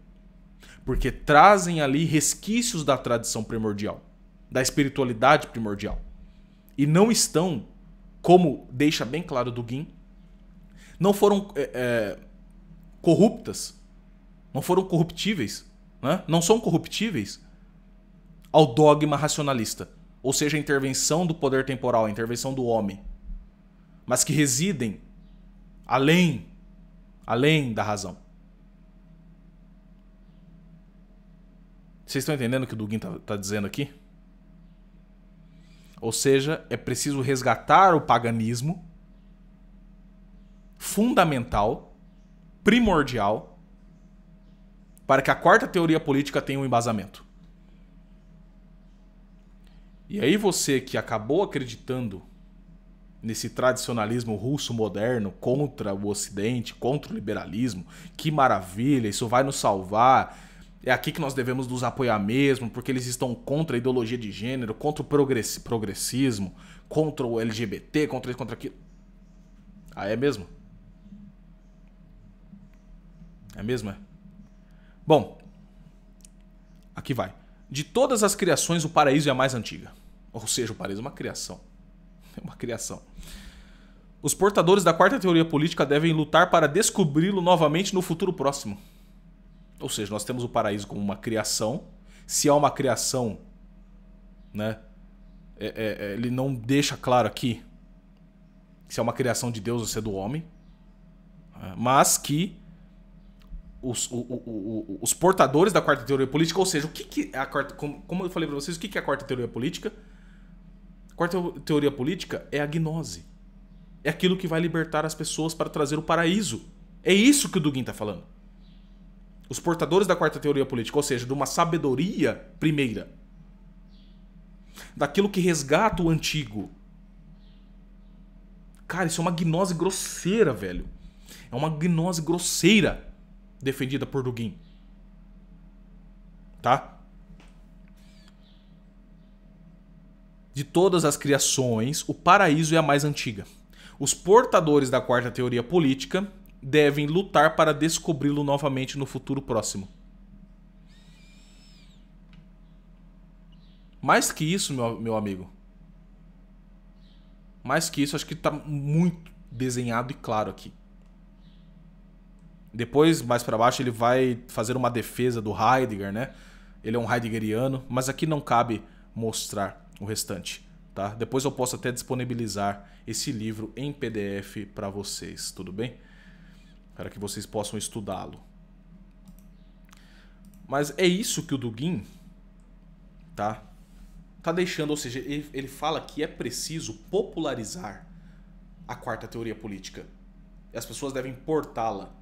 Porque trazem ali resquícios da tradição primordial, da espiritualidade primordial. E não estão, como deixa bem claro Dugin, não foram corruptas, não foram corruptíveis, né? Não são corruptíveis ao dogma racionalista, ou seja, a intervenção do poder temporal, a intervenção do homem, mas que residem além da razão. Vocês estão entendendo o que o Dugin está dizendo aqui? Ou seja, é preciso resgatar o paganismo fundamental, primordial, para que a quarta teoria política tenha um embasamento. E aí você que acabou acreditando nesse tradicionalismo russo moderno contra o Ocidente, contra o liberalismo, que maravilha, isso vai nos salvar, é aqui que nós devemos nos apoiar mesmo, porque eles estão contra a ideologia de gênero, contra o progressismo, contra o LGBT, contra isso, contra aquilo. Ah, é mesmo? É mesmo, é? Bom, aqui vai. De todas as criações, o paraíso é a mais antiga. Ou seja, o paraíso é uma criação. É uma criação. Os portadores da quarta teoria política devem lutar para descobri-lo novamente no futuro próximo. Ou seja, nós temos o paraíso como uma criação. Se há uma criação, né, ele não deixa claro aqui se é uma criação de Deus ou se é do homem. Mas que os portadores da quarta teoria política, ou seja, o que é a quarta, como eu falei para vocês, o que é a quarta teoria política? A quarta teoria política é a gnose. É aquilo que vai libertar as pessoas para trazer o paraíso. É isso que o Dugin está falando. Os portadores da quarta teoria política, ou seja, de uma sabedoria primeira. Daquilo que resgata o antigo. Cara, isso é uma gnose grosseira, velho. É uma gnose grosseira defendida por Dugin. Tá? De todas as criações, o paraíso é a mais antiga. Os portadores da quarta teoria política devem lutar para descobri-lo novamente no futuro próximo. Mais que isso, meu amigo. Mais que isso, acho que está muito desenhado e claro aqui. Depois, mais para baixo, ele vai fazer uma defesa do Heidegger, né? Ele é um heideggeriano, mas aqui não cabe mostrar o restante, tá? Depois eu posso até disponibilizar esse livro em PDF para vocês, tudo bem? Para que vocês possam estudá-lo. Mas é isso que o Dugin tá deixando, ou seja, ele fala que é preciso popularizar a quarta teoria política. E as pessoas devem portá-la.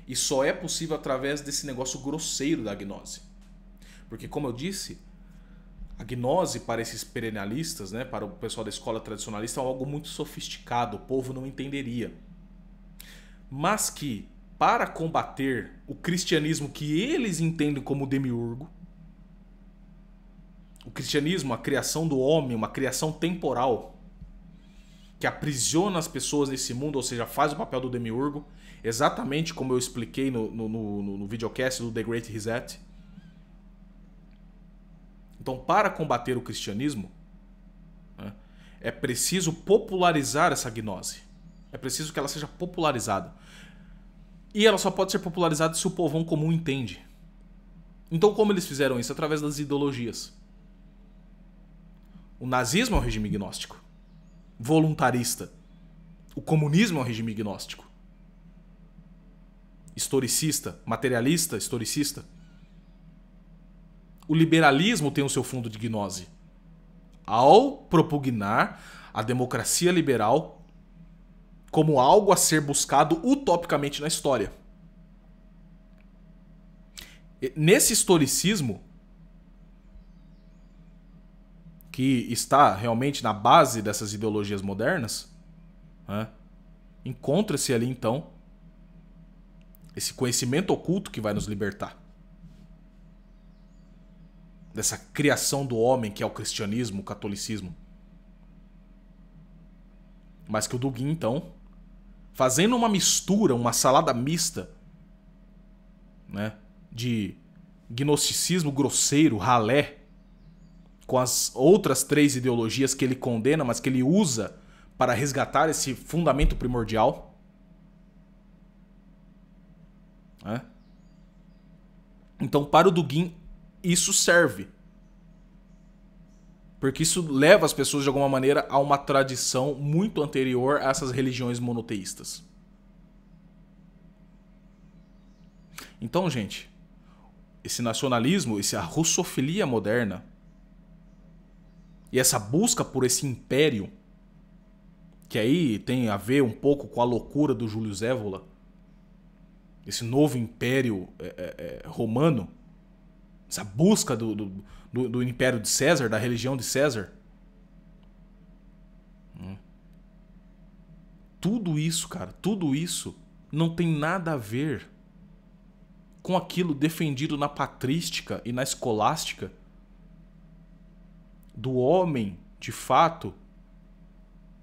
E só é possível através desse negócio grosseiro da gnose. Porque, como eu disse, a gnose para esses perennialistas, né, para o pessoal da escola tradicionalista, é algo muito sofisticado, o povo não entenderia. Mas que, para combater o cristianismo que eles entendem como demiurgo, o cristianismo, a criação do homem, uma criação temporal, que aprisiona as pessoas nesse mundo, ou seja, faz o papel do demiurgo, exatamente como eu expliquei no videocast do The Great Reset. Então, para combater o cristianismo, né, é preciso popularizar essa gnose. É preciso que ela seja popularizada. E ela só pode ser popularizada se o povão comum entende. Então, como eles fizeram isso? Através das ideologias. O nazismo é um regime gnóstico, voluntarista. O comunismo é um regime gnóstico, historicista, materialista, historicista. O liberalismo tem o seu fundo de gnose, ao propugnar a democracia liberal como algo a ser buscado utopicamente na história. Nesse historicismo, que está realmente na base dessas ideologias modernas, né, encontra-se ali então esse conhecimento oculto que vai nos libertar dessa criação do homem que é o cristianismo, o catolicismo. Mas que o Dugin, então, fazendo uma mistura, uma salada mista, né, de gnosticismo grosseiro, ralé, com as outras 3 ideologias que ele condena, mas que ele usa para resgatar esse fundamento primordial. Né? Então, para o Dugin, isso serve. Porque isso leva as pessoas, de alguma maneira, a uma tradição muito anterior a essas religiões monoteístas. Então, gente, esse nacionalismo, a russofilia moderna, e essa busca por esse império, que aí tem a ver um pouco com a loucura do Júlio Zévola, esse novo império romano, essa busca do império de César, da religião de César. Tudo isso, cara, tudo isso não tem nada a ver com aquilo defendido na patrística e na escolástica do homem, de fato,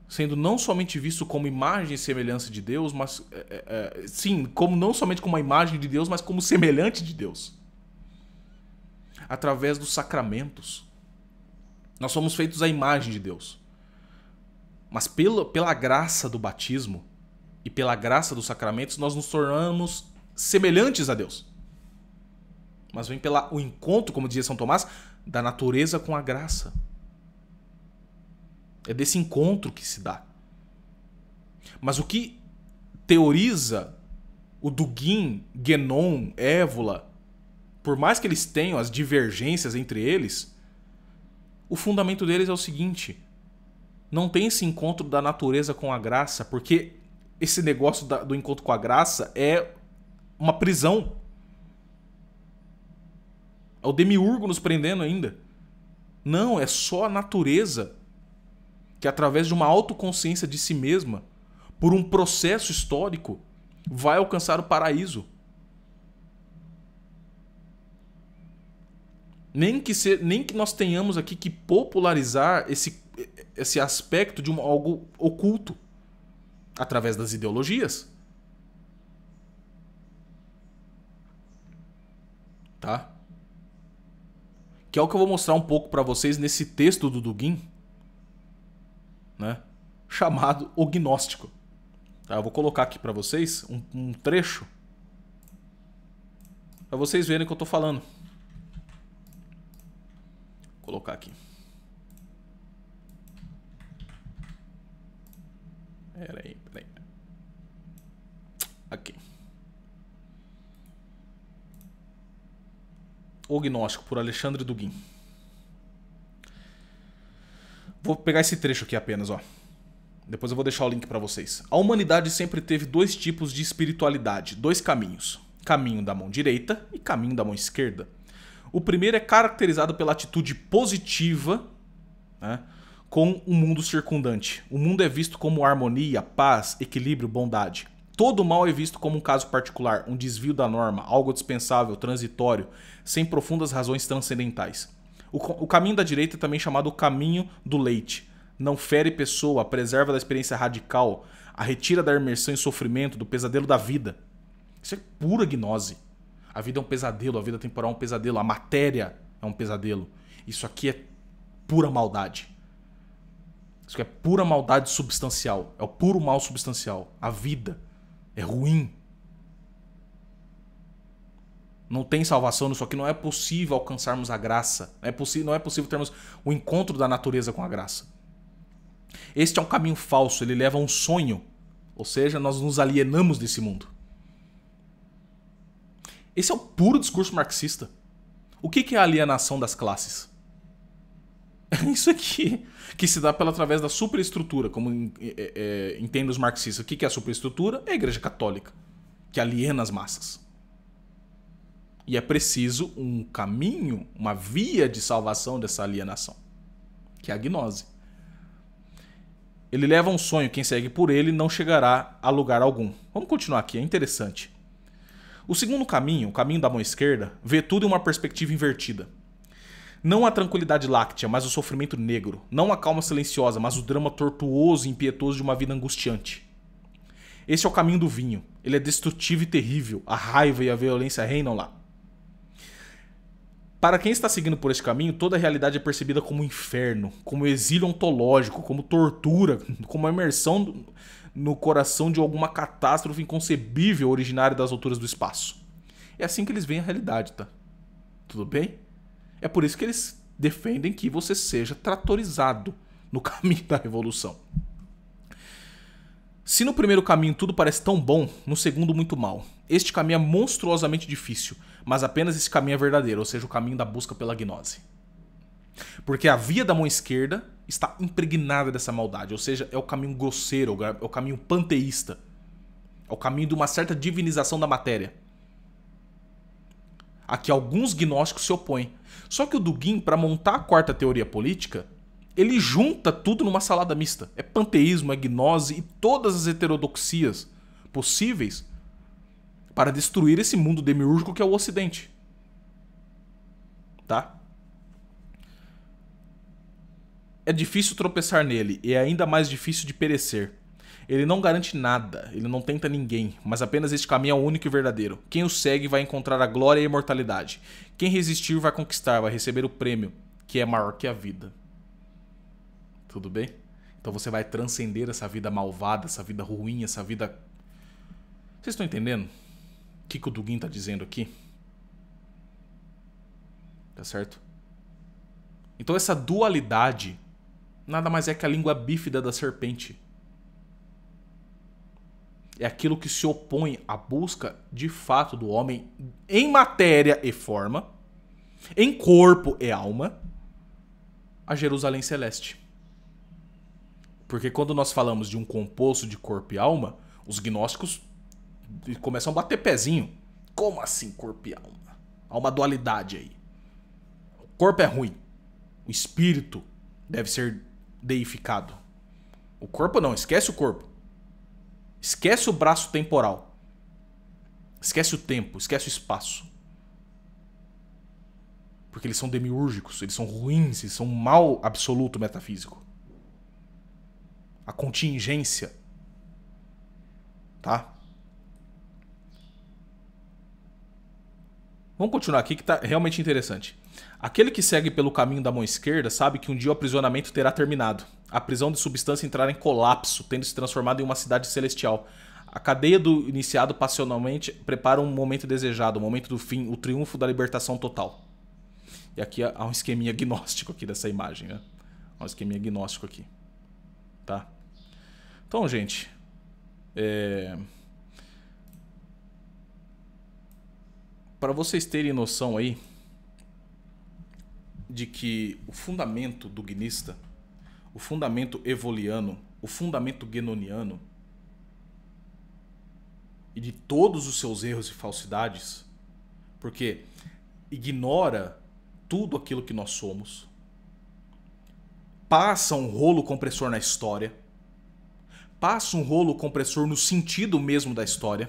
sendo não somente visto como imagem e semelhança de Deus, mas sim, como não somente como uma imagem de Deus, mas como semelhante de Deus. Através dos sacramentos. Nós somos feitos à imagem de Deus. Mas pela graça do batismo e pela graça dos sacramentos, nós nos tornamos semelhantes a Deus. Mas vem pelo encontro, como dizia São Tomás, da natureza com a graça. É desse encontro que se dá. Mas o que teoriza o Dugin, Guénon, Évola, por mais que eles tenham as divergências entre eles, o fundamento deles é o seguinte: não tem esse encontro da natureza com a graça, porque esse negócio do encontro com a graça é uma prisão. É o demiurgo nos prendendo ainda. Não, é só a natureza que, através de uma autoconsciência de si mesma, por um processo histórico, vai alcançar o paraíso. Nem que nós tenhamos aqui que popularizar esse aspecto de algo oculto. através das ideologias. Tá? Que é o que eu vou mostrar um pouco para vocês nesse texto do Dugin, né? Chamado O Gnóstico. Tá? Eu vou colocar aqui para vocês um trecho para vocês verem o que eu tô falando. Vou colocar aqui. Peraí. Aqui. O Gnóstico, por Alexandre Dugin. Vou pegar esse trecho aqui apenas, ó. Depois eu vou deixar o link para vocês. A humanidade sempre teve dois tipos de espiritualidade, dois caminhos. Caminho da mão direita e caminho da mão esquerda. O primeiro é caracterizado pela atitude positiva, né, com o mundo circundante. O mundo é visto como harmonia, paz, equilíbrio, bondade. Todo mal é visto como um caso particular, um desvio da norma, algo dispensável, transitório, sem profundas razões transcendentais. O caminho da direita é também chamado o caminho do leite. Não fere pessoa, preserva da experiência radical, a retira da imersão em sofrimento, do pesadelo da vida. Isso é pura gnose. A vida é um pesadelo, a vida temporal é um pesadelo, a matéria é um pesadelo. Isso aqui é pura maldade. Isso aqui é pura maldade substancial, é o puro mal substancial. A vida é ruim. Não tem salvação nisso aqui, não é possível alcançarmos a graça. Não é possível termos o encontro da natureza com a graça. Este é um caminho falso, ele leva a um sonho. Ou seja, nós nos alienamos desse mundo. Esse é o puro discurso marxista. O que é a alienação das classes? É isso aqui, que se dá através da superestrutura, como entendem os marxistas. O que é a superestrutura? É a Igreja Católica, que aliena as massas. E é preciso um caminho, uma via de salvação dessa alienação, que é a gnose. Ele leva um sonho, quem segue por ele não chegará a lugar algum. Vamos continuar aqui, é interessante. O segundo caminho, o caminho da mão esquerda, vê tudo em uma perspectiva invertida. Não a tranquilidade láctea, mas o sofrimento negro. Não a calma silenciosa, mas o drama tortuoso e impietoso de uma vida angustiante. Esse é o caminho do vinho. Ele é destrutivo e terrível. A raiva e a violência reinam lá. Para quem está seguindo por esse caminho, toda a realidade é percebida como um inferno, como exílio ontológico, como tortura, como a imersão no coração de alguma catástrofe inconcebível originária das alturas do espaço. É assim que eles veem a realidade, tá? Tudo bem? É por isso que eles defendem que você seja tratorizado no caminho da revolução. Se no primeiro caminho tudo parece tão bom, no segundo muito mal. Este caminho é monstruosamente difícil, mas apenas esse caminho é verdadeiro, ou seja, o caminho da busca pela gnose. Porque a via da mão esquerda está impregnada dessa maldade, ou seja, é o caminho grosseiro, é o caminho panteísta. É o caminho de uma certa divinização da matéria. A que alguns gnósticos se opõem. Só que o Dugin, para montar a quarta teoria política, ele junta tudo numa salada mista. É panteísmo, é gnose e todas as heterodoxias possíveis para destruir esse mundo demiúrgico que é o Ocidente. Tá? É difícil tropeçar nele e é ainda mais difícil de perecer. Ele não garante nada, ele não tenta ninguém, mas apenas este caminho é o único e verdadeiro. Quem o segue vai encontrar a glória e a imortalidade. Quem resistir vai conquistar, vai receber o prêmio, que é maior que a vida. Tudo bem? Então você vai transcender essa vida malvada, essa vida ruim, essa vida... Vocês estão entendendo o que o Dugin está dizendo aqui? Tá certo? Então essa dualidade nada mais é que a língua bífida da serpente. É aquilo que se opõe à busca de fato do homem em matéria e forma, em corpo e alma, a Jerusalém Celeste. Porque quando nós falamos de um composto de corpo e alma, os gnósticos começam a bater pezinho. Como assim corpo e alma? Há uma dualidade aí. O corpo é ruim. O espírito deve ser deificado. O corpo não, esquece o corpo. Esquece o braço temporal. Esquece o tempo, esquece o espaço. Porque eles são demiúrgicos, eles são ruins, eles são um mal absoluto metafísico. A contingência tá? Vamos continuar aqui que tá realmente interessante. Aquele que segue pelo caminho da mão esquerda sabe que um dia o aprisionamento terá terminado. A prisão de substância entrará em colapso, tendo se transformado em uma cidade celestial. A cadeia do iniciado passionalmente prepara um momento desejado, o momento do fim, o triunfo da libertação total. E aqui há um esqueminha gnóstico aqui dessa imagem, né? Há um esqueminha gnóstico aqui. Tá? Então, gente... Para vocês terem noção aí de que o fundamento dugnista, o fundamento evoliano, o fundamento guénoniano e de todos os seus erros e falsidades, porque ignora tudo aquilo que nós somos, passa um rolo compressor na história, passa um rolo compressor no sentido mesmo da história,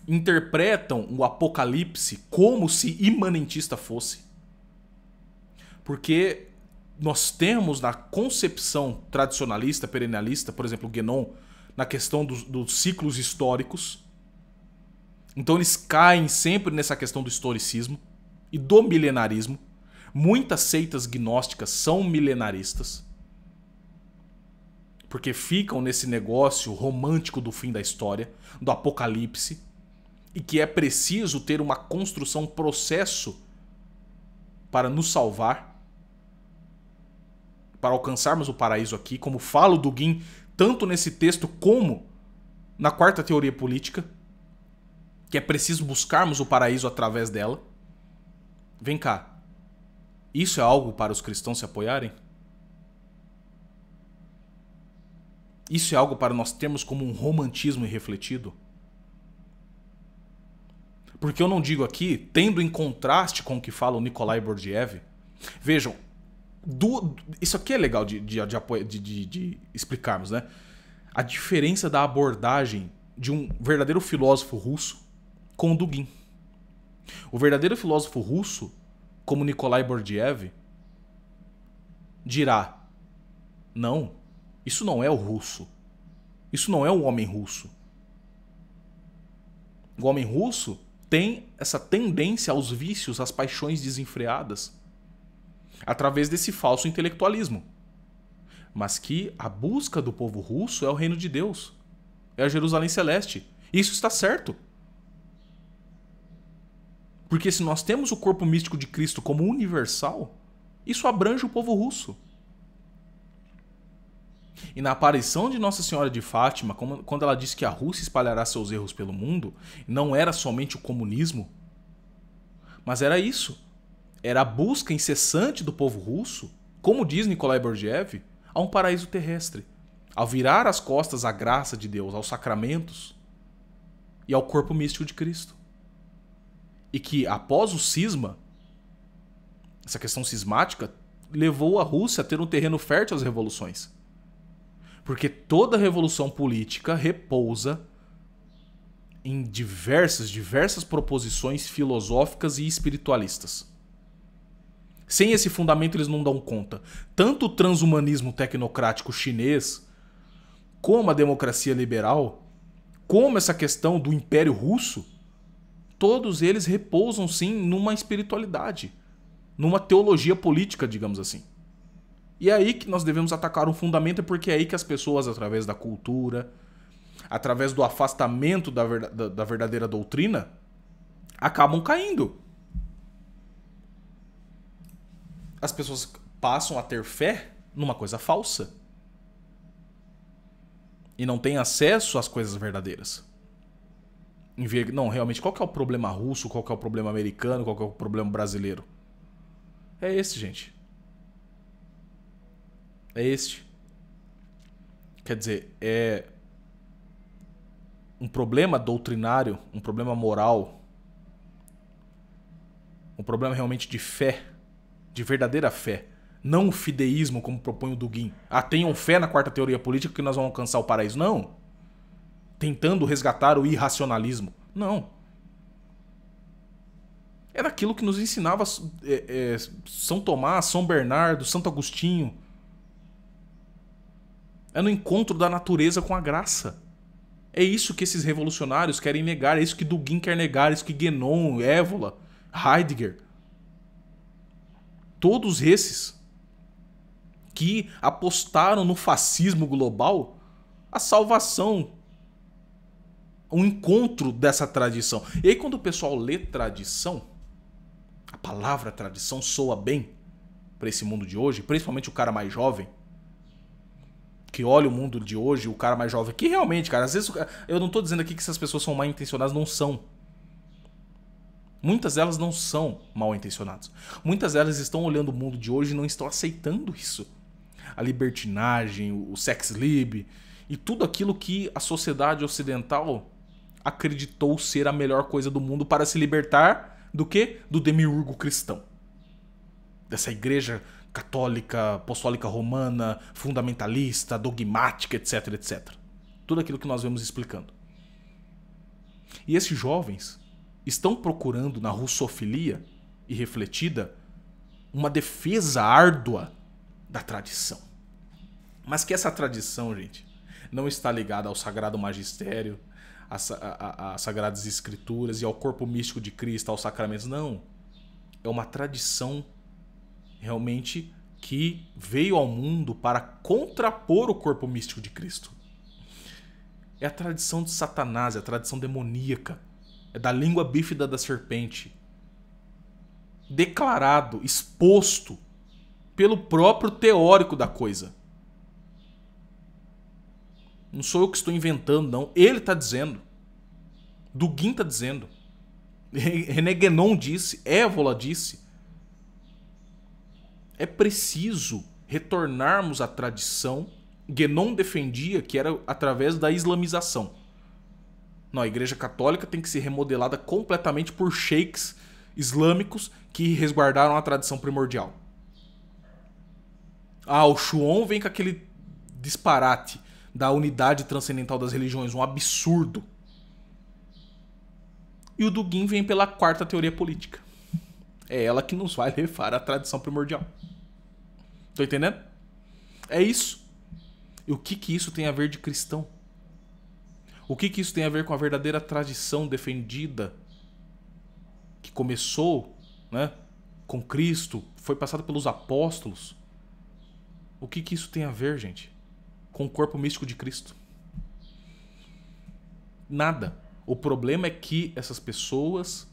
interpretam o Apocalipse como se imanentista fosse. Porque nós temos na concepção tradicionalista, perennialista, por exemplo, o Guénon, na questão dos ciclos históricos. Então eles caem sempre nessa questão do historicismo e do milenarismo. Muitas seitas gnósticas são milenaristas, porque ficam nesse negócio romântico do fim da história, do Apocalipse, e que é preciso ter uma construção, um processo para nos salvar, para alcançarmos o paraíso aqui, como fala o Dugin, tanto nesse texto como na quarta teoria política, que é preciso buscarmos o paraíso através dela. Vem cá, isso é algo para os cristãos se apoiarem? Isso é algo para nós termos como um romantismo irrefletido? Porque eu não digo aqui, tendo em contraste com o que fala o Nikolai Bordiev. Vejam, isso aqui é legal de explicarmos, né? A diferença da abordagem de um verdadeiro filósofo russo com o Dugin. O verdadeiro filósofo russo, como Nikolai Bordiev, dirá: não, isso não é o russo. Isso não é o homem russo. O homem russo tem essa tendência aos vícios, às paixões desenfreadas, através desse falso intelectualismo. Mas que a busca do povo russo é o reino de Deus, é a Jerusalém Celeste. Isso está certo. Porque se nós temos o corpo místico de Cristo como universal, isso abrange o povo russo. E na aparição de Nossa Senhora de Fátima, quando ela disse que a Rússia espalhará seus erros pelo mundo, não era somente o comunismo, mas era isso. Era a busca incessante do povo russo, como diz Nikolai Bordiev, a um paraíso terrestre, ao virar as costas à graça de Deus, aos sacramentos e ao corpo místico de Cristo. E que após o cisma, essa questão cismática, levou a Rússia a ter um terreno fértil às revoluções. Porque toda revolução política repousa em diversas proposições filosóficas e espiritualistas. Sem esse fundamento eles não dão conta. Tanto o transhumanismo tecnocrático chinês, como a democracia liberal, como essa questão do Império Russo, todos eles repousam sim numa espiritualidade, numa teologia política, digamos assim. E é aí que nós devemos atacar um fundamento, porque é aí que as pessoas, através da cultura, através do afastamento da verdadeira doutrina, acabam caindo. As pessoas passam a ter fé numa coisa falsa e não têm acesso às coisas verdadeiras. Não, realmente, qual que é o problema russo, qual que é o problema americano, qual que é o problema brasileiro? É esse, gente. É este. Quer dizer, é um problema doutrinário, um problema moral, um problema realmente de fé, de verdadeira fé. Não o fideísmo, como propõe o Dugin. Tenham fé na quarta teoria política que nós vamos alcançar o paraíso. Não. Tentando resgatar o irracionalismo. Não. Era aquilo que nos ensinava São Tomás, São Bernardo, Santo Agostinho. É no encontro da natureza com a graça. É isso que esses revolucionários querem negar, é isso que Dugin quer negar, é isso que Guénon, Évola, Heidegger, todos esses que apostaram no fascismo global, a salvação, o encontro dessa tradição. E aí quando o pessoal lê tradição, a palavra tradição soa bem para esse mundo de hoje, principalmente o cara mais jovem, que olha o mundo de hoje, o cara mais jovem, que realmente, cara, às vezes eu não tô dizendo aqui que essas pessoas são mal intencionadas, não são. Muitas delas não são mal intencionadas. Muitas delas estão olhando o mundo de hoje e não estão aceitando isso. A libertinagem, o sex lib e tudo aquilo que a sociedade ocidental acreditou ser a melhor coisa do mundo para se libertar do quê? Do demiurgo cristão. Dessa igreja católica, apostólica romana, fundamentalista, dogmática, etc, etc. Tudo aquilo que nós vemos explicando. E esses jovens estão procurando na russofilia e refletida uma defesa árdua da tradição. Mas que essa tradição, gente, não está ligada ao Sagrado Magistério, às Sagradas Escrituras e ao corpo místico de Cristo, aos sacramentos. Não. É uma tradição realmente que veio ao mundo para contrapor o corpo místico de Cristo. É a tradição de Satanás, é a tradição demoníaca. É da língua bífida da serpente. Declarado, exposto pelo próprio teórico da coisa. Não sou eu que estou inventando, não. Ele está dizendo. Dugin está dizendo. René Guénon disse. Évola disse. É preciso retornarmos à tradição. Guénon defendia que era através da islamização. Não, a Igreja Católica tem que ser remodelada completamente por sheiks islâmicos que resguardaram a tradição primordial. Ah, o Chuon vem com aquele disparate da unidade transcendental das religiões, um absurdo. E o Dugin vem pela quarta teoria política. É ela que nos vai levar à tradição primordial. Tô entendendo? É isso. E o que isso tem a ver de cristão? O que isso tem a ver com a verdadeira tradição defendida que começou, né, com Cristo, foi passada pelos apóstolos? O que isso tem a ver, gente, com o corpo místico de Cristo? Nada. O problema é que essas pessoas,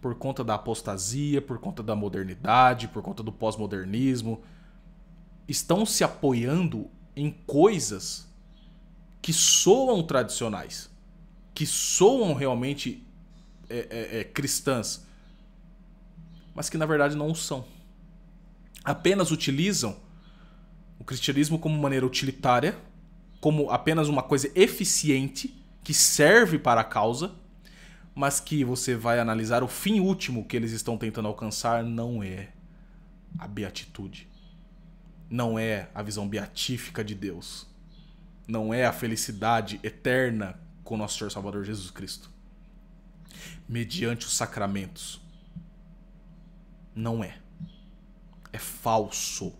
por conta da apostasia, por conta da modernidade, por conta do pós-modernismo, estão se apoiando em coisas que soam tradicionais, que soam realmente cristãs, mas que na verdade não o são. Apenas utilizam o cristianismo como maneira utilitária, como apenas uma coisa eficiente, que serve para a causa, mas que você vai analisar o fim último que eles estão tentando alcançar não é a beatitude. Não é a visão beatífica de Deus. Não é a felicidade eterna com nosso Senhor Salvador Jesus Cristo. Mediante os sacramentos. Não é. É falso.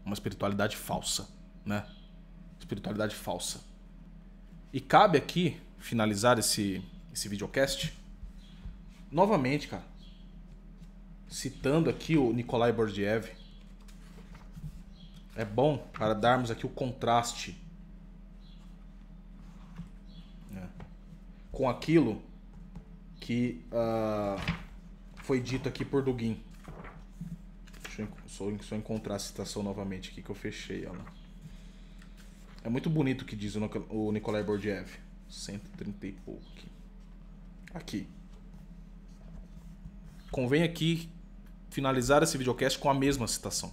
Uma espiritualidade falsa, né? Espiritualidade falsa. E cabe aqui finalizar esse videocast novamente, cara, citando aqui o Nikolai Bordiev. É bom para darmos aqui o contraste, né, com aquilo que foi dito aqui por Dugin. Deixa eu só encontrar a citação novamente aqui que eu fechei ela. É muito bonito o que diz o Nikolai Bordiev. 130 e pouco aqui. Aqui. Convém aqui finalizar esse videocast com a mesma citação.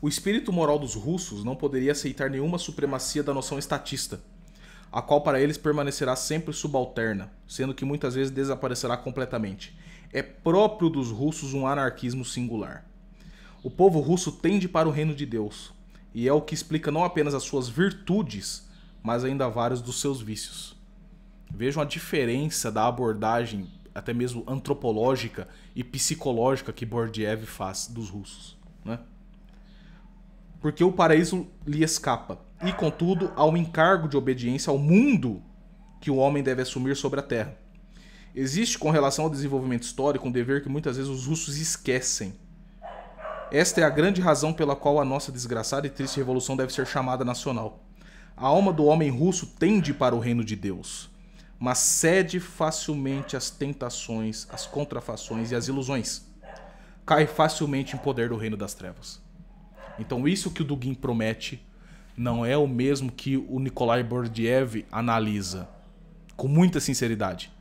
O espírito moral dos russos não poderia aceitar nenhuma supremacia da noção estatista, a qual para eles permanecerá sempre subalterna, sendo que muitas vezes desaparecerá completamente. É próprio dos russos um anarquismo singular. O povo russo tende para o reino de Deus, e é o que explica não apenas as suas virtudes, mas ainda vários dos seus vícios. Vejam a diferença da abordagem, até mesmo antropológica e psicológica, que Bordiev faz dos russos, né? Porque o paraíso lhe escapa, e contudo há um encargo de obediência ao mundo que o homem deve assumir sobre a terra. Existe, com relação ao desenvolvimento histórico, um dever que muitas vezes os russos esquecem. Esta é a grande razão pela qual a nossa desgraçada e triste revolução deve ser chamada nacional. A alma do homem russo tende para o reino de Deus, mas cede facilmente às tentações, às contrafações e às ilusões. Cai facilmente em poder do reino das trevas. Então isso que o Dugin promete não é o mesmo que o Nikolai Bordiev analisa com muita sinceridade.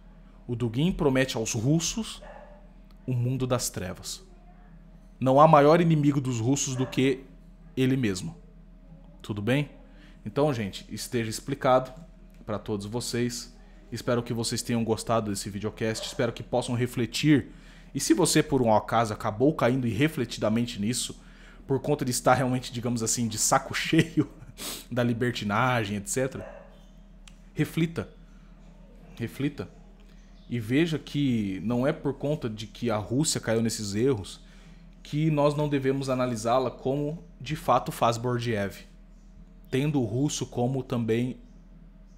O Dugin promete aos russos o mundo das trevas. Não há maior inimigo dos russos do que ele mesmo. Tudo bem? Então, gente, esteja explicado para todos vocês. Espero que vocês tenham gostado desse videocast. Espero que possam refletir. E se você, por um acaso, acabou caindo irrefletidamente nisso, por conta de estar realmente, digamos assim, de saco cheio da libertinagem, etc., reflita. Reflita. E veja que não é por conta de que a Rússia caiu nesses erros que nós não devemos analisá-la como de fato faz Bordiev, tendo o russo como também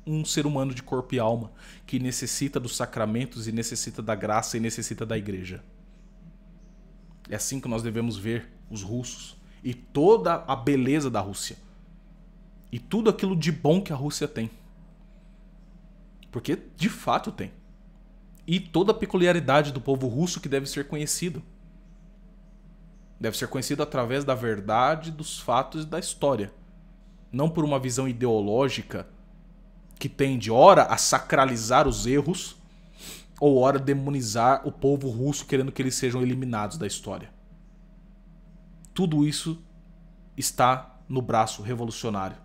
um ser humano de corpo e alma, que necessita dos sacramentos e necessita da graça e necessita da igreja. É assim que nós devemos ver os russos e toda a beleza da Rússia e tudo aquilo de bom que a Rússia tem, porque de fato tem, e toda a peculiaridade do povo russo que deve ser conhecido. Deve ser conhecido através da verdade, dos fatos e da história. Não por uma visão ideológica que tende, ora, a sacralizar os erros, ou ora, demonizar o povo russo, querendo que eles sejam eliminados da história. Tudo isso está no braço revolucionário.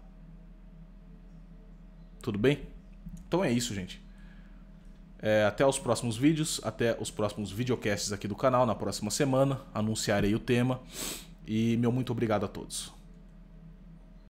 Tudo bem? Então é isso, gente. Até os próximos vídeos, até os próximos videocasts aqui do canal na próxima semana. Anunciarei o tema. E meu muito obrigado a todos.